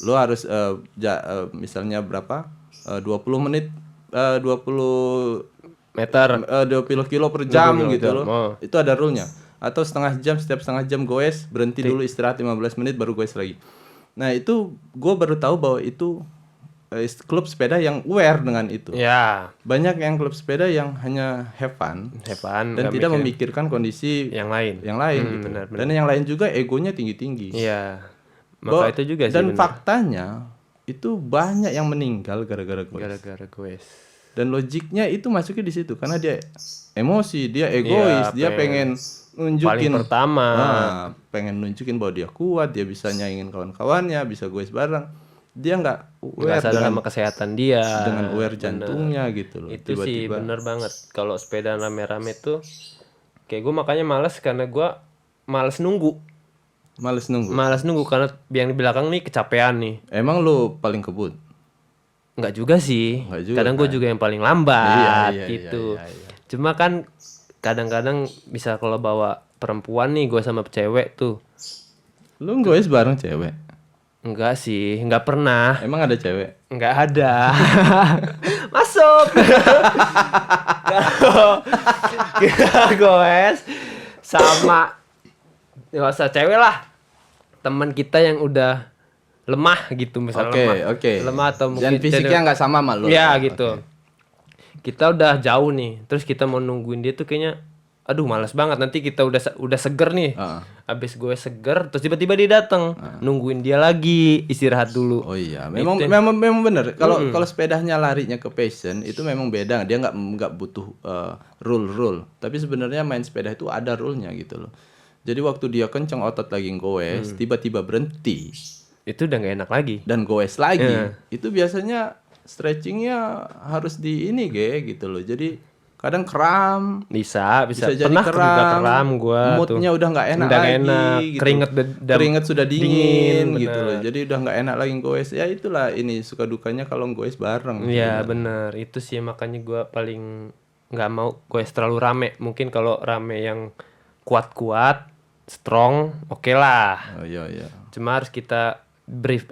[SPEAKER 2] Lo harus misalnya berapa? 20 menit, 20
[SPEAKER 1] meter,
[SPEAKER 2] 20 kilo per jam gitu loh.
[SPEAKER 1] Oh.
[SPEAKER 2] Itu ada rule-nya. Atau setiap setengah jam goes, berhenti dulu istirahat 15 menit baru goes lagi. Nah, itu gua baru tahu bahwa itu klub sepeda yang aware dengan itu.
[SPEAKER 1] Ya.
[SPEAKER 2] Banyak yang klub sepeda yang hanya have fun dan tidak memikirkan kondisi
[SPEAKER 1] yang lain
[SPEAKER 2] gitu.
[SPEAKER 1] Benar.
[SPEAKER 2] Dan yang lain juga egonya tinggi-tinggi.
[SPEAKER 1] Iya. Maka itu juga sih.
[SPEAKER 2] Dan faktanya itu banyak yang meninggal gara-gara goes. Dan logiknya itu masuknya di situ karena dia emosi, dia egois, dia pengen nunjukin
[SPEAKER 1] paling pertama.
[SPEAKER 2] Pengen nunjukin bahwa dia kuat, dia bisa nyaingin kawan-kawannya, bisa goes bareng. Dia nggak
[SPEAKER 1] sadar sama kesehatan dia,
[SPEAKER 2] dengan aware jantungnya gitu loh.
[SPEAKER 1] Itu tiba-tiba. Sih bener banget. Kalau sepeda rame-rame tuh kayak gue makanya malas, karena gue malas nunggu karena yang di belakang nih kecapean nih.
[SPEAKER 2] Emang lu paling kebut?
[SPEAKER 1] Enggak juga sih. Kadang gue juga yang paling lambat gitu. Iya. Cuma kan kadang-kadang bisa kalau bawa perempuan nih, gue sama cewek tuh.
[SPEAKER 2] Lu goes bareng cewek?
[SPEAKER 1] Enggak sih, enggak pernah.
[SPEAKER 2] Emang ada cewek?
[SPEAKER 1] Enggak ada. Masuk. Kita goes sama nggak usah cewek lah, teman kita yang udah lemah gitu misalnya. Lemah atau mungkin
[SPEAKER 2] dan fisiknya nggak sama sama lu.
[SPEAKER 1] Ya gitu. Kita udah jauh nih, terus kita mau nungguin dia tuh kayaknya aduh malas banget, nanti kita udah seger nih. Abis gue seger terus tiba-tiba dia datang, nungguin dia lagi, istirahat dulu.
[SPEAKER 2] Oh iya, memang benar. Kalau sepedanya larinya ke passion itu memang beda. Dia nggak butuh rule. Tapi sebenarnya main sepeda itu ada rule-nya gitu loh. Jadi waktu dia kenceng otot lagi goes, tiba-tiba berhenti.
[SPEAKER 1] Itu udah nggak enak lagi.
[SPEAKER 2] Dan goes lagi. Itu biasanya stretchingnya harus di ini gitu loh. Jadi kadang kram.
[SPEAKER 1] Bisa
[SPEAKER 2] jadi
[SPEAKER 1] pernah
[SPEAKER 2] kram.
[SPEAKER 1] juga kram gua
[SPEAKER 2] Moodnya udah nggak enak
[SPEAKER 1] udah
[SPEAKER 2] lagi.
[SPEAKER 1] enak.
[SPEAKER 2] Gitu. Keringet sudah dingin gitu loh. Jadi udah nggak enak lagi goes. Ya itulah ini suka dukanya kalau goes bareng.
[SPEAKER 1] Iya bener, itu sih makanya gua paling nggak mau goes terlalu rame. Mungkin kalau rame yang kuat-kuat, strong, oke lah.
[SPEAKER 2] Oh iya.
[SPEAKER 1] Cuma harus kita brief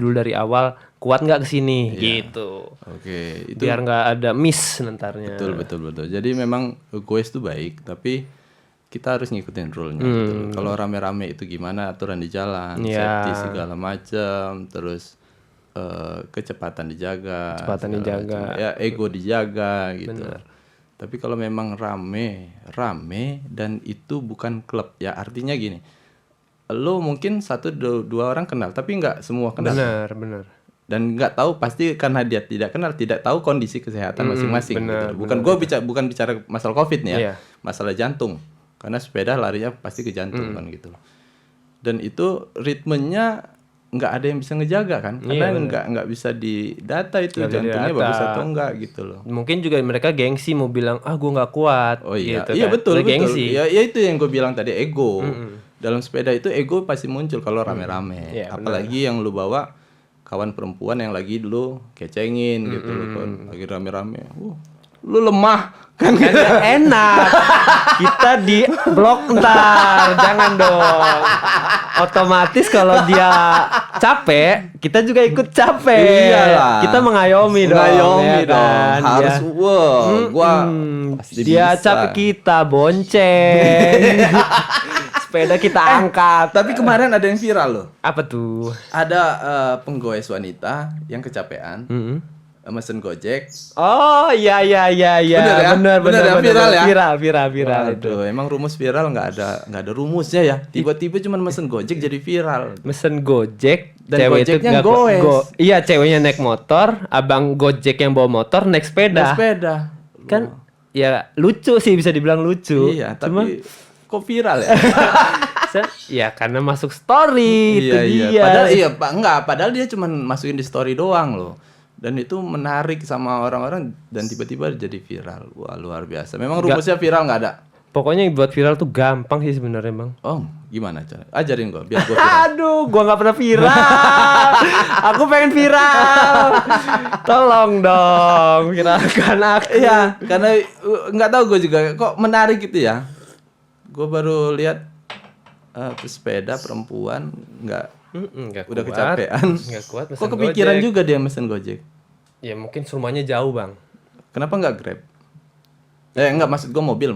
[SPEAKER 1] dulu dari awal, kuat nggak kesini gitu.
[SPEAKER 2] Oke, itu
[SPEAKER 1] Biar nggak ada miss nentarnya.
[SPEAKER 2] betul. Jadi memang goes itu baik, tapi kita harus ngikutin rule-nya gitu loh. Kalau rame-rame itu gimana aturan di jalan, safety segala macam, terus kecepatan dijaga, macam. Ya ego dijaga gitu. Tapi kalau memang rame dan itu bukan klub, ya artinya gini, lo mungkin 1-2 orang kenal, tapi nggak semua kenal.
[SPEAKER 1] Benar.
[SPEAKER 2] Dan nggak tahu pasti karena dia tidak kenal, tidak tahu kondisi kesehatan masing-masing. Gitu. Bukan bicara masalah COVID nih ya, masalah jantung. Karena sepeda larinya pasti ke jantung kan gitu. Dan itu ritmenya nggak ada yang bisa ngejaga kan, karena nggak bisa didata itu jantungnya bagus atau enggak gitu loh.
[SPEAKER 1] Mungkin juga mereka gengsi mau bilang gue nggak kuat.
[SPEAKER 2] Oh iya,
[SPEAKER 1] gitu
[SPEAKER 2] iya
[SPEAKER 1] kan.
[SPEAKER 2] betul.
[SPEAKER 1] Gengsi.
[SPEAKER 2] Ya itu yang gue bilang tadi, ego. Dalam sepeda itu ego pasti muncul kalau rame-rame. Apalagi yang lu bawa kawan perempuan yang lagi dulu kecengin gitu loh kan, lagi rame-rame. Lu lemah kan
[SPEAKER 1] enak. Kita di blok ntar, jangan dong. Otomatis kalau dia capek, kita juga ikut capek.
[SPEAKER 2] Iyalah.
[SPEAKER 1] Kita mengayomi dong. Kan?
[SPEAKER 2] Harus gua pasti
[SPEAKER 1] dia
[SPEAKER 2] bisa.
[SPEAKER 1] capek kita bonceng. Sepeda kita angkat.
[SPEAKER 2] Tapi kemarin ada yang viral loh.
[SPEAKER 1] Apa tuh?
[SPEAKER 2] Ada penggoes wanita yang kecapean. Mesen Gojek.
[SPEAKER 1] Oh iya. Benar viral itu.
[SPEAKER 2] Aduh, emang rumus viral nggak ada rumusnya ya. Tiba-tiba cuma mesen Gojek jadi viral.
[SPEAKER 1] Mesen Gojek
[SPEAKER 2] dan
[SPEAKER 1] cewek
[SPEAKER 2] Gojeknya
[SPEAKER 1] itu
[SPEAKER 2] goes.
[SPEAKER 1] Iya, ceweknya naik motor, abang Gojek yang bawa motor naik sepeda. Kan ya lucu sih, bisa dibilang lucu.
[SPEAKER 2] Iya, tapi kok viral ya?
[SPEAKER 1] Ya karena masuk story itu dia.
[SPEAKER 2] Padahal dia cuma masukin di story doang loh. Dan itu menarik sama orang-orang dan tiba-tiba jadi viral. Wah, luar biasa. Memang rumusnya viral nggak ada.
[SPEAKER 1] Pokoknya yang buat viral tuh gampang sih sebenarnya, Bang.
[SPEAKER 2] Oh, gimana cara? Ajarin gua biar gua viral.
[SPEAKER 1] Aduh, gua nggak pernah viral. Aku pengen viral. Tolong dong, viralkan aku.
[SPEAKER 2] Iya, karena nggak tahu gua juga kok menarik gitu ya. Gua baru lihat pesepeda perempuan nggak udah
[SPEAKER 1] kuat.
[SPEAKER 2] Kecapean.
[SPEAKER 1] Nggak kuat.
[SPEAKER 2] Kok kepikiran Gojek juga dia mesen Gojek?
[SPEAKER 1] Ya mungkin rumahnya jauh, Bang.
[SPEAKER 2] Kenapa nggak Grab? Enggak, maksud gue mobil.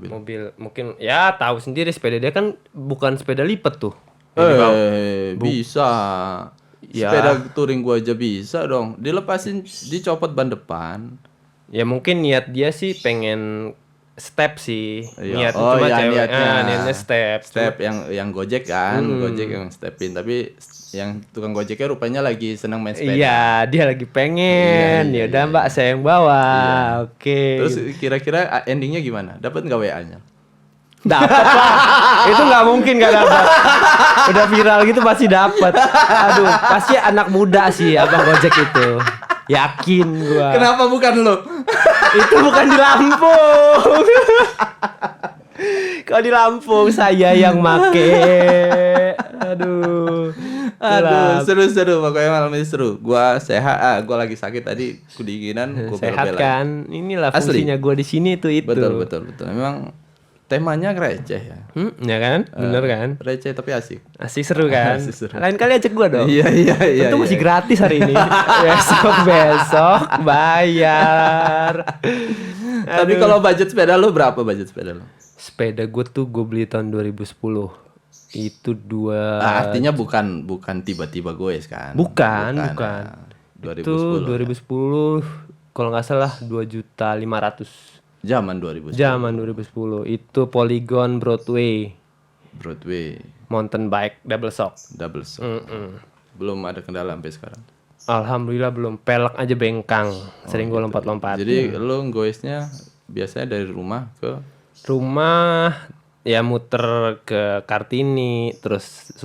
[SPEAKER 1] Mobil mungkin ya tahu sendiri, sepeda dia kan bukan sepeda lipat tuh.
[SPEAKER 2] Bisa. Ya. Sepeda touring gua aja bisa dong. Dilepasin, dicopot ban depan.
[SPEAKER 1] Ya mungkin niat dia sih pengen step sih.
[SPEAKER 2] Iya.
[SPEAKER 1] Niatnya step
[SPEAKER 2] yang Gojek kan, Gojek yang stepin, tapi yang tukang Gojeknya rupanya lagi senang main sepeda.
[SPEAKER 1] Iya, dia lagi pengen. Ya udah Mbak, saya yang bawa. Oke.
[SPEAKER 2] Terus kira-kira endingnya gimana? Dapat nggak WA-nya?
[SPEAKER 1] Dapat lah. Itu nggak mungkin nggak dapat. Udah viral gitu pasti dapat. Aduh, pasti anak muda sih abang Gojek itu. Yakin gua.
[SPEAKER 2] Kenapa bukan lo?
[SPEAKER 1] Itu bukan di Lampung. Kalau di Lampung saya yang make. Aduh,
[SPEAKER 2] seru pokoknya malam ini seru. Gua sehat, gua lagi sakit tadi, kedinginan, gua
[SPEAKER 1] sehat kan. Inilah fungsinya gua di sini tuh itu.
[SPEAKER 2] Betul. Memang temanya receh ya.
[SPEAKER 1] Ya kan? Bener kan?
[SPEAKER 2] Receh tapi asik.
[SPEAKER 1] Asik seru kan? Lain kali ajak gua dong.
[SPEAKER 2] Iya.
[SPEAKER 1] Itu masih gratis hari ini. besok bayar.
[SPEAKER 2] Tapi kalau budget sepeda lu berapa budget sepeda lu?
[SPEAKER 1] Sepeda gue tuh gue beli tahun 2010. Itu
[SPEAKER 2] artinya bukan tiba-tiba goes kan?
[SPEAKER 1] Bukan.
[SPEAKER 2] Ya. 2010.
[SPEAKER 1] Itu 2010 kalau nggak salah 2.500.000.
[SPEAKER 2] Zaman 2010.
[SPEAKER 1] Itu Polygon Broadway. Mountain bike double shock.
[SPEAKER 2] Belum ada kendala sampai sekarang.
[SPEAKER 1] Alhamdulillah belum. Pelek aja bengkang. Sering gue lompat-lompat.
[SPEAKER 2] Jadi lo goesnya biasanya dari rumah ke
[SPEAKER 1] rumah, ya muter ke Kartini, terus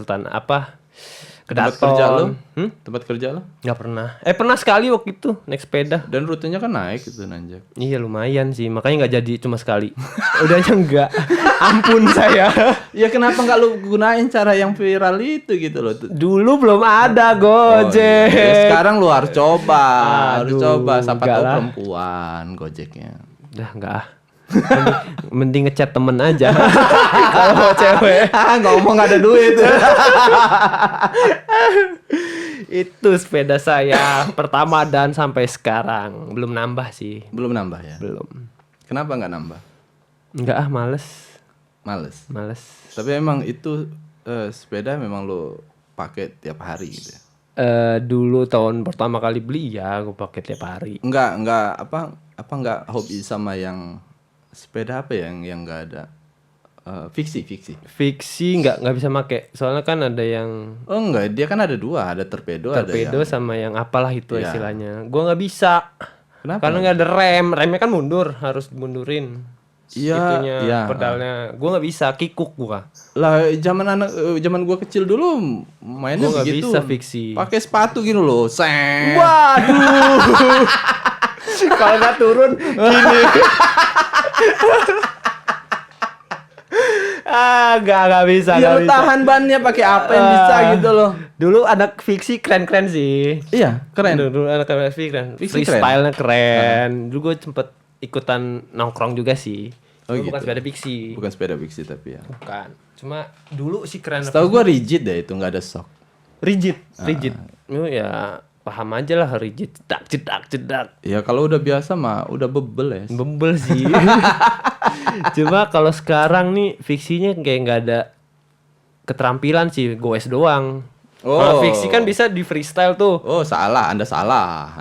[SPEAKER 1] ke
[SPEAKER 2] Tempat kerja lo?
[SPEAKER 1] Daton.
[SPEAKER 2] Tempat kerja lo?
[SPEAKER 1] Nggak pernah. Pernah sekali waktu itu naik sepeda.
[SPEAKER 2] Dan rutenya kan naik itu nanjak.
[SPEAKER 1] Iya lumayan sih, makanya nggak jadi cuma sekali. Udahnya enggak. Ampun saya.
[SPEAKER 2] Ya kenapa nggak lu gunain cara yang viral itu gitu loh?
[SPEAKER 1] Dulu belum ada
[SPEAKER 2] Oh,
[SPEAKER 1] Gojek.
[SPEAKER 2] iya. Ya, sekarang lu harus coba, harus
[SPEAKER 1] Aduh,
[SPEAKER 2] coba. Siapa
[SPEAKER 1] enggak
[SPEAKER 2] tahu
[SPEAKER 1] lah.
[SPEAKER 2] perempuan Gojeknya.
[SPEAKER 1] Udah enggak ah. Mending ngechat temen aja. Kalau mau cewek.
[SPEAKER 2] Ngomong ada duit.
[SPEAKER 1] Itu sepeda saya pertama dan sampai sekarang belum nambah sih.
[SPEAKER 2] Belum nambah ya?
[SPEAKER 1] Belum.
[SPEAKER 2] Kenapa nggak nambah?
[SPEAKER 1] Enggak ah, males.
[SPEAKER 2] Males. Tapi emang itu sepeda memang lo pakai tiap hari gitu ya?
[SPEAKER 1] Dulu tahun pertama kali beli ya aku pakai tiap hari.
[SPEAKER 2] Enggak apa enggak hobi sama yang sepeda apa ya yang enggak ada fiksi.
[SPEAKER 1] Fiksi nggak bisa make. Soalnya kan ada yang
[SPEAKER 2] Oh enggak, dia kan ada dua, ada torpedo
[SPEAKER 1] torpedo
[SPEAKER 2] ada
[SPEAKER 1] sama yang apalah itu
[SPEAKER 2] Ya.
[SPEAKER 1] istilahnya. Gua nggak bisa.
[SPEAKER 2] Kenapa?
[SPEAKER 1] Karena nggak ada rem. Remnya kan mundur, harus dimundurin.
[SPEAKER 2] Iya,
[SPEAKER 1] Itunya
[SPEAKER 2] iya.
[SPEAKER 1] pedalnya. Gua nggak bisa, kikuk gua.
[SPEAKER 2] Lah zaman gua kecil dulu mainnya
[SPEAKER 1] Gua nggak
[SPEAKER 2] begitu.
[SPEAKER 1] bisa fiksi.
[SPEAKER 2] Pakai sepatu gitu loh. Seng.
[SPEAKER 1] Waduh. Kalau nggak turun gini. Nggak bisa.
[SPEAKER 2] Ya
[SPEAKER 1] nggak
[SPEAKER 2] lu
[SPEAKER 1] bisa.
[SPEAKER 2] tahan bannya pakai apa yang bisa gitu loh.
[SPEAKER 1] Dulu anak fiksi keren-keren sih.
[SPEAKER 2] Iya, keren.
[SPEAKER 1] Dulu anak fiksi keren.
[SPEAKER 2] Fiksi
[SPEAKER 1] Freestyle-nya keren. Dulu gue sempet ikutan nongkrong juga sih.
[SPEAKER 2] Oh,
[SPEAKER 1] Cuma bukan
[SPEAKER 2] gitu.
[SPEAKER 1] sepeda fiksi.
[SPEAKER 2] Bukan sepeda fiksi tapi ya.
[SPEAKER 1] Bukan. Cuma dulu sih keren.
[SPEAKER 2] Setahu gua rigid deh itu, nggak ada shock.
[SPEAKER 1] Rigid. Lu ya paham aja lah rigid. Cedak.
[SPEAKER 2] Ya kalau udah biasa mah udah bebel ya.
[SPEAKER 1] Bembel sih. Cuma kalau sekarang nih fiksinya kayak nggak ada keterampilan sih, goes doang. Kalau fiksi kan bisa di freestyle tuh.
[SPEAKER 2] Oh, salah, Anda salah.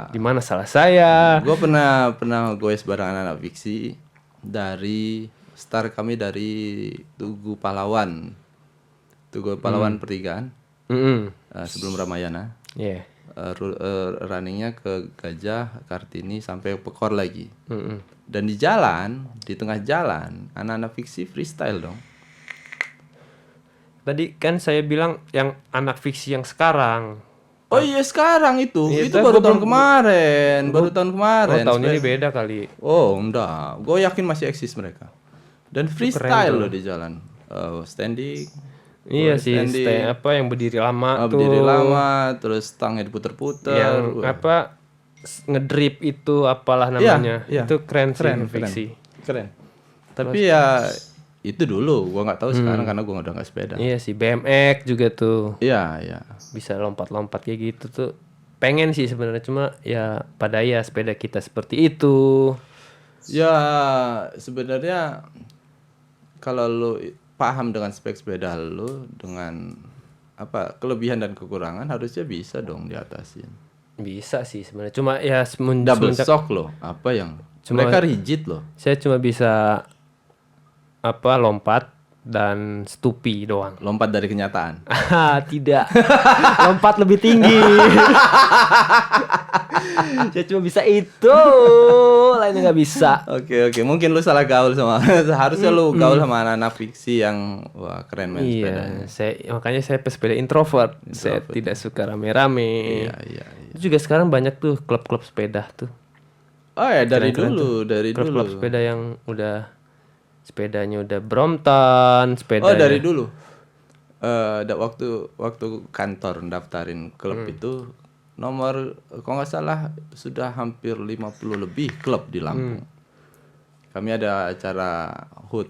[SPEAKER 1] Gimana salah saya?
[SPEAKER 2] Gue pernah goes bareng anak-anak fiksi dari start kami dari Tugu Pahlawan Pertigaan sebelum Ramayana.
[SPEAKER 1] Iya.
[SPEAKER 2] Runningnya ke Gajah, Kartini sampai Pekor lagi. Dan di tengah jalan anak-anak fiksi freestyle dong.
[SPEAKER 1] Tadi kan saya bilang yang anak fiksi yang sekarang.
[SPEAKER 2] Oh iya sekarang itu
[SPEAKER 1] Iya,
[SPEAKER 2] itu
[SPEAKER 1] tapi
[SPEAKER 2] baru
[SPEAKER 1] gua
[SPEAKER 2] tahun
[SPEAKER 1] belum-
[SPEAKER 2] kemarin, baru tahun
[SPEAKER 1] Oh,
[SPEAKER 2] kemarin.
[SPEAKER 1] tahun ini beda kali.
[SPEAKER 2] Oh enggak, gue yakin masih eksis mereka. Dan freestyle
[SPEAKER 1] tuh.
[SPEAKER 2] loh di jalan, standing.
[SPEAKER 1] Iya
[SPEAKER 2] boleh
[SPEAKER 1] sih,
[SPEAKER 2] standing,
[SPEAKER 1] apa yang berdiri lama tuh.
[SPEAKER 2] berdiri lama, terus tangnya diputer-puter.
[SPEAKER 1] Yang apa ngedrip itu apalah namanya.
[SPEAKER 2] Iya.
[SPEAKER 1] Itu keren sih fiksi.
[SPEAKER 2] Keren. Tapi ya itu dulu, gua nggak tahu sekarang karena gua udah nggak sepeda.
[SPEAKER 1] Iya sih, BMX juga tuh.
[SPEAKER 2] Iya.
[SPEAKER 1] Bisa lompat-lompat kayak gitu tuh. Pengen sih sebenarnya, cuma ya pada ya sepeda kita seperti itu.
[SPEAKER 2] Ya sebenarnya kalau lu paham dengan spek sepeda lu dengan apa kelebihan dan kekurangan harusnya bisa dong diatasin.
[SPEAKER 1] Bisa sih sebenarnya, cuma ya
[SPEAKER 2] Double
[SPEAKER 1] semenjak
[SPEAKER 2] shock loh, apa yang
[SPEAKER 1] Cuma-
[SPEAKER 2] mereka rigid loh.
[SPEAKER 1] saya cuma bisa apa lompat dan stupi doang.
[SPEAKER 2] Lompat dari kenyataan.
[SPEAKER 1] Tidak. Lompat lebih tinggi. Saya cuma bisa itu, lainnya nggak bisa.
[SPEAKER 2] Oke, mungkin lu salah gaul sama harusnya lu gaul sama anak-anak fiksi yang wah keren main sepeda.
[SPEAKER 1] Iya, makanya saya pesepeda introvert. Saya tidak suka rame-rame.
[SPEAKER 2] Iya.
[SPEAKER 1] Itu juga sekarang banyak tuh klub-klub sepeda tuh.
[SPEAKER 2] Oh ya dari
[SPEAKER 1] Keren-keren
[SPEAKER 2] dulu.
[SPEAKER 1] Klub-klub sepeda yang sepedanya udah Brompton, sepeda.
[SPEAKER 2] Oh dari dulu. Waktu kantor daftarin klub itu nomor kalau nggak salah sudah hampir 50 lebih klub di Lampung. Kami ada acara HUT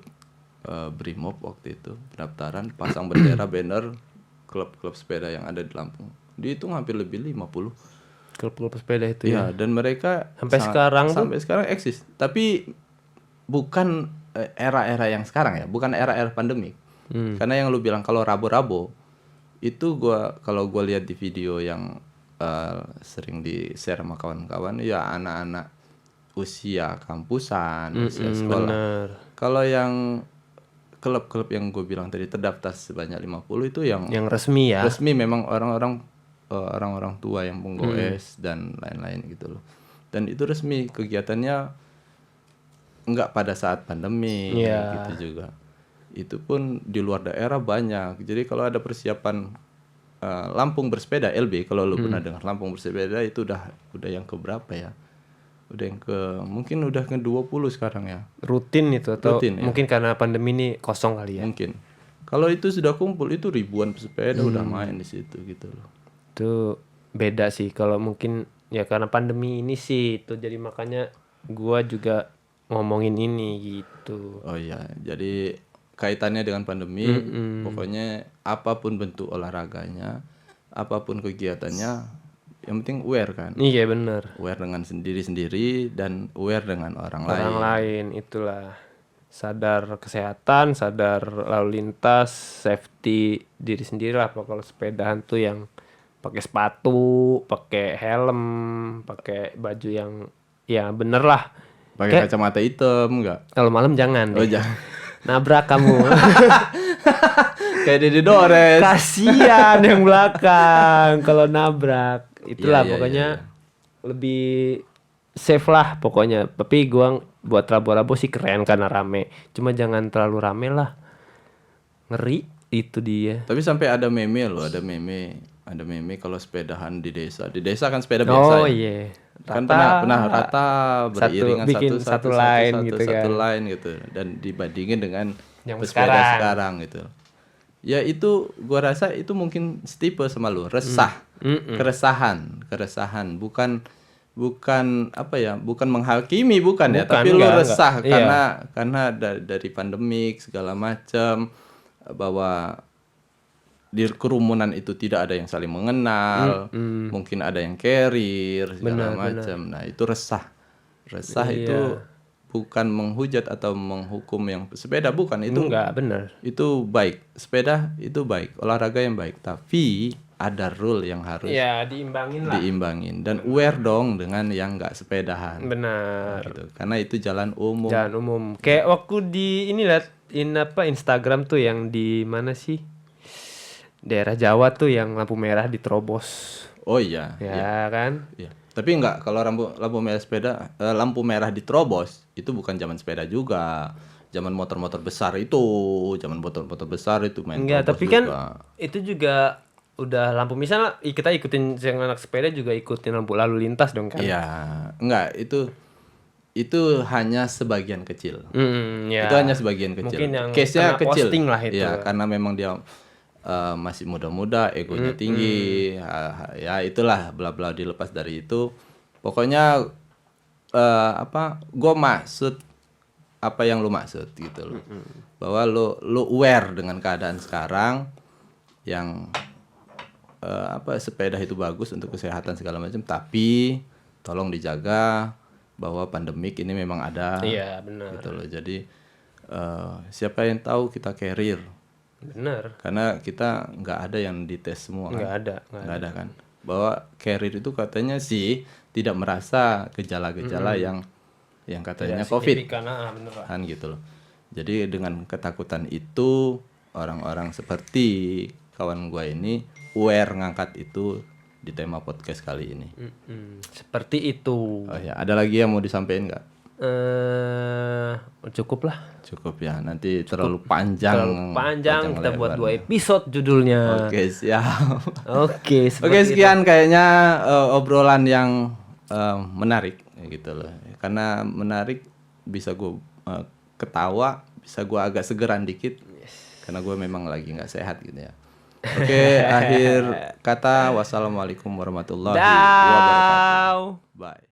[SPEAKER 2] Brimob waktu itu pendaftaran pasang bendera banner klub-klub sepeda yang ada di Lampung. Dihitung hampir lebih 50.
[SPEAKER 1] Klub-klub sepeda itu ya.
[SPEAKER 2] Ya, dan mereka
[SPEAKER 1] Sampai
[SPEAKER 2] sekarang eksis. Tapi bukan era-era yang sekarang ya, bukan era-era pandemik. Karena yang lu bilang kalau rabo-rabo itu kalau gua lihat di video yang sering di-share sama kawan-kawan ya anak-anak usia kampusan, usia sekolah.
[SPEAKER 1] Bener.
[SPEAKER 2] Kalau yang klub-klub yang gue bilang tadi terdaftar sebanyak 50 itu yang
[SPEAKER 1] resmi ya.
[SPEAKER 2] resmi memang orang-orang tua yang penggoes dan lain-lain gitu loh. Dan itu resmi kegiatannya enggak pada saat pandemi gitu juga. Itu pun di luar daerah banyak. Jadi kalau ada persiapan Lampung Bersepeda LB, kalau lu pernah dengar Lampung Bersepeda itu udah yang ke berapa ya? Udah yang mungkin udah ke 20 sekarang ya.
[SPEAKER 1] Rutin itu atau
[SPEAKER 2] Rutin, ya.
[SPEAKER 1] mungkin karena pandemi ini kosong kali ya.
[SPEAKER 2] Mungkin. Kalau itu sudah kumpul itu ribuan pesepeda udah main di situ gitu loh.
[SPEAKER 1] Itu beda sih kalau mungkin ya karena pandemi ini sih itu jadi makanya gua juga ngomongin ini gitu.
[SPEAKER 2] Oh iya, jadi kaitannya dengan pandemi, pokoknya apapun bentuk olahraganya, apapun kegiatannya, yang penting aware kan.
[SPEAKER 1] Iya benar.
[SPEAKER 2] Aware dengan sendiri-sendiri dan aware dengan orang lain.
[SPEAKER 1] Orang lain itulah sadar kesehatan, sadar lalu lintas, safety diri sendiri lah. Kalau sepedahan tuh yang pakai sepatu, pakai helm, pakai baju yang ya bener lah.
[SPEAKER 2] Pakai kacamata hitam enggak?
[SPEAKER 1] Kalau malam jangan.
[SPEAKER 2] Oh
[SPEAKER 1] deh.
[SPEAKER 2] jangan.
[SPEAKER 1] Nabrak kamu.
[SPEAKER 2] Kayak Dede Dores.
[SPEAKER 1] Kasian yang belakang kalau nabrak. Itulah
[SPEAKER 2] Iya,
[SPEAKER 1] pokoknya lebih safe lah pokoknya. Tapi gua buat rabo-rabo sih keren karena rame. Cuma jangan terlalu rame lah. Ngeri itu dia.
[SPEAKER 2] Tapi sampai ada meme loh, ada meme kalau sepedahan di desa. Di desa kan sepeda biasa.
[SPEAKER 1] Oh
[SPEAKER 2] ya.
[SPEAKER 1] iya.
[SPEAKER 2] Kan pernah rata beriringan
[SPEAKER 1] bikin satu line gitu kan.
[SPEAKER 2] satu line gitu, dan dibandingin dengan
[SPEAKER 1] Yang
[SPEAKER 2] pesepeda sekarang gitu. Ya itu gua rasa itu mungkin setipe sama lu, keresahan, bukan apa ya, bukan menghakimi, bukan ya, tapi lu resah
[SPEAKER 1] enggak.
[SPEAKER 2] karena dari pandemik segala macam, bahwa di kerumunan itu tidak ada yang saling mengenal, mungkin ada yang carrier segala macam. Nah itu resah itu bukan menghujat atau menghukum yang sepeda, bukan itu.
[SPEAKER 1] Enggak, benar.
[SPEAKER 2] Itu baik, sepeda itu baik, olahraga yang baik, tapi ada rule yang harus diimbangin dan aware dong dengan yang nggak sepedahan.
[SPEAKER 1] Benar.
[SPEAKER 2] Gitu. Karena itu jalan umum.
[SPEAKER 1] Jalan umum. Kayak waktu di ini lihat Instagram tuh yang di mana sih? Daerah Jawa tuh yang lampu merah diterobos.
[SPEAKER 2] Oh iya.
[SPEAKER 1] Ya kan?
[SPEAKER 2] Iya. Tapi enggak, kalau lampu merah diterobos itu bukan zaman sepeda juga. Zaman motor-motor besar itu main.
[SPEAKER 1] Enggak, tapi
[SPEAKER 2] juga.
[SPEAKER 1] kan itu juga udah lampu, misalnya kita ikutin yang anak sepeda juga ikutin lampu lalu lintas dong kan?
[SPEAKER 2] Iya. Enggak, itu hanya sebagian kecil.
[SPEAKER 1] Ya.
[SPEAKER 2] Itu hanya sebagian kecil.
[SPEAKER 1] Mungkin yang
[SPEAKER 2] case-nya kecil
[SPEAKER 1] lah itu.
[SPEAKER 2] Ya, karena memang dia masih muda-muda, egonya tinggi, ya itulah bla bla, dilepas dari itu. Pokoknya gue maksud apa yang lu maksud gitu loh, bahwa lu aware dengan keadaan sekarang yang sepeda itu bagus untuk kesehatan segala macam, tapi tolong dijaga bahwa pandemik ini memang ada.
[SPEAKER 1] Iya benar.
[SPEAKER 2] Gitu loh. Jadi siapa yang tahu kita carrier.
[SPEAKER 1] Benar.
[SPEAKER 2] Karena kita nggak ada yang dites semua kan.
[SPEAKER 1] Nggak ada
[SPEAKER 2] kan. Bahwa carrier itu katanya sih tidak merasa gejala-gejala yang katanya COVID. Kan gitu loh. Jadi dengan ketakutan itu, orang-orang seperti kawan gue ini aware ngangkat itu di tema podcast kali ini.
[SPEAKER 1] Seperti itu.
[SPEAKER 2] Oh ya, ada lagi yang mau disampaikan nggak?
[SPEAKER 1] Cukup lah.
[SPEAKER 2] Cukup ya, nanti terlalu panjang
[SPEAKER 1] Kita buat 2 episode judulnya.
[SPEAKER 2] Oke, siap.
[SPEAKER 1] Oke,
[SPEAKER 2] sekian kayaknya obrolan yang menarik gitu loh. Karena menarik, bisa gue ketawa, bisa gue agak segeran dikit. Karena gue memang lagi nggak sehat gitu ya. Oke, akhir kata, wassalamualaikum warahmatullahi wabarakatuh. Bye.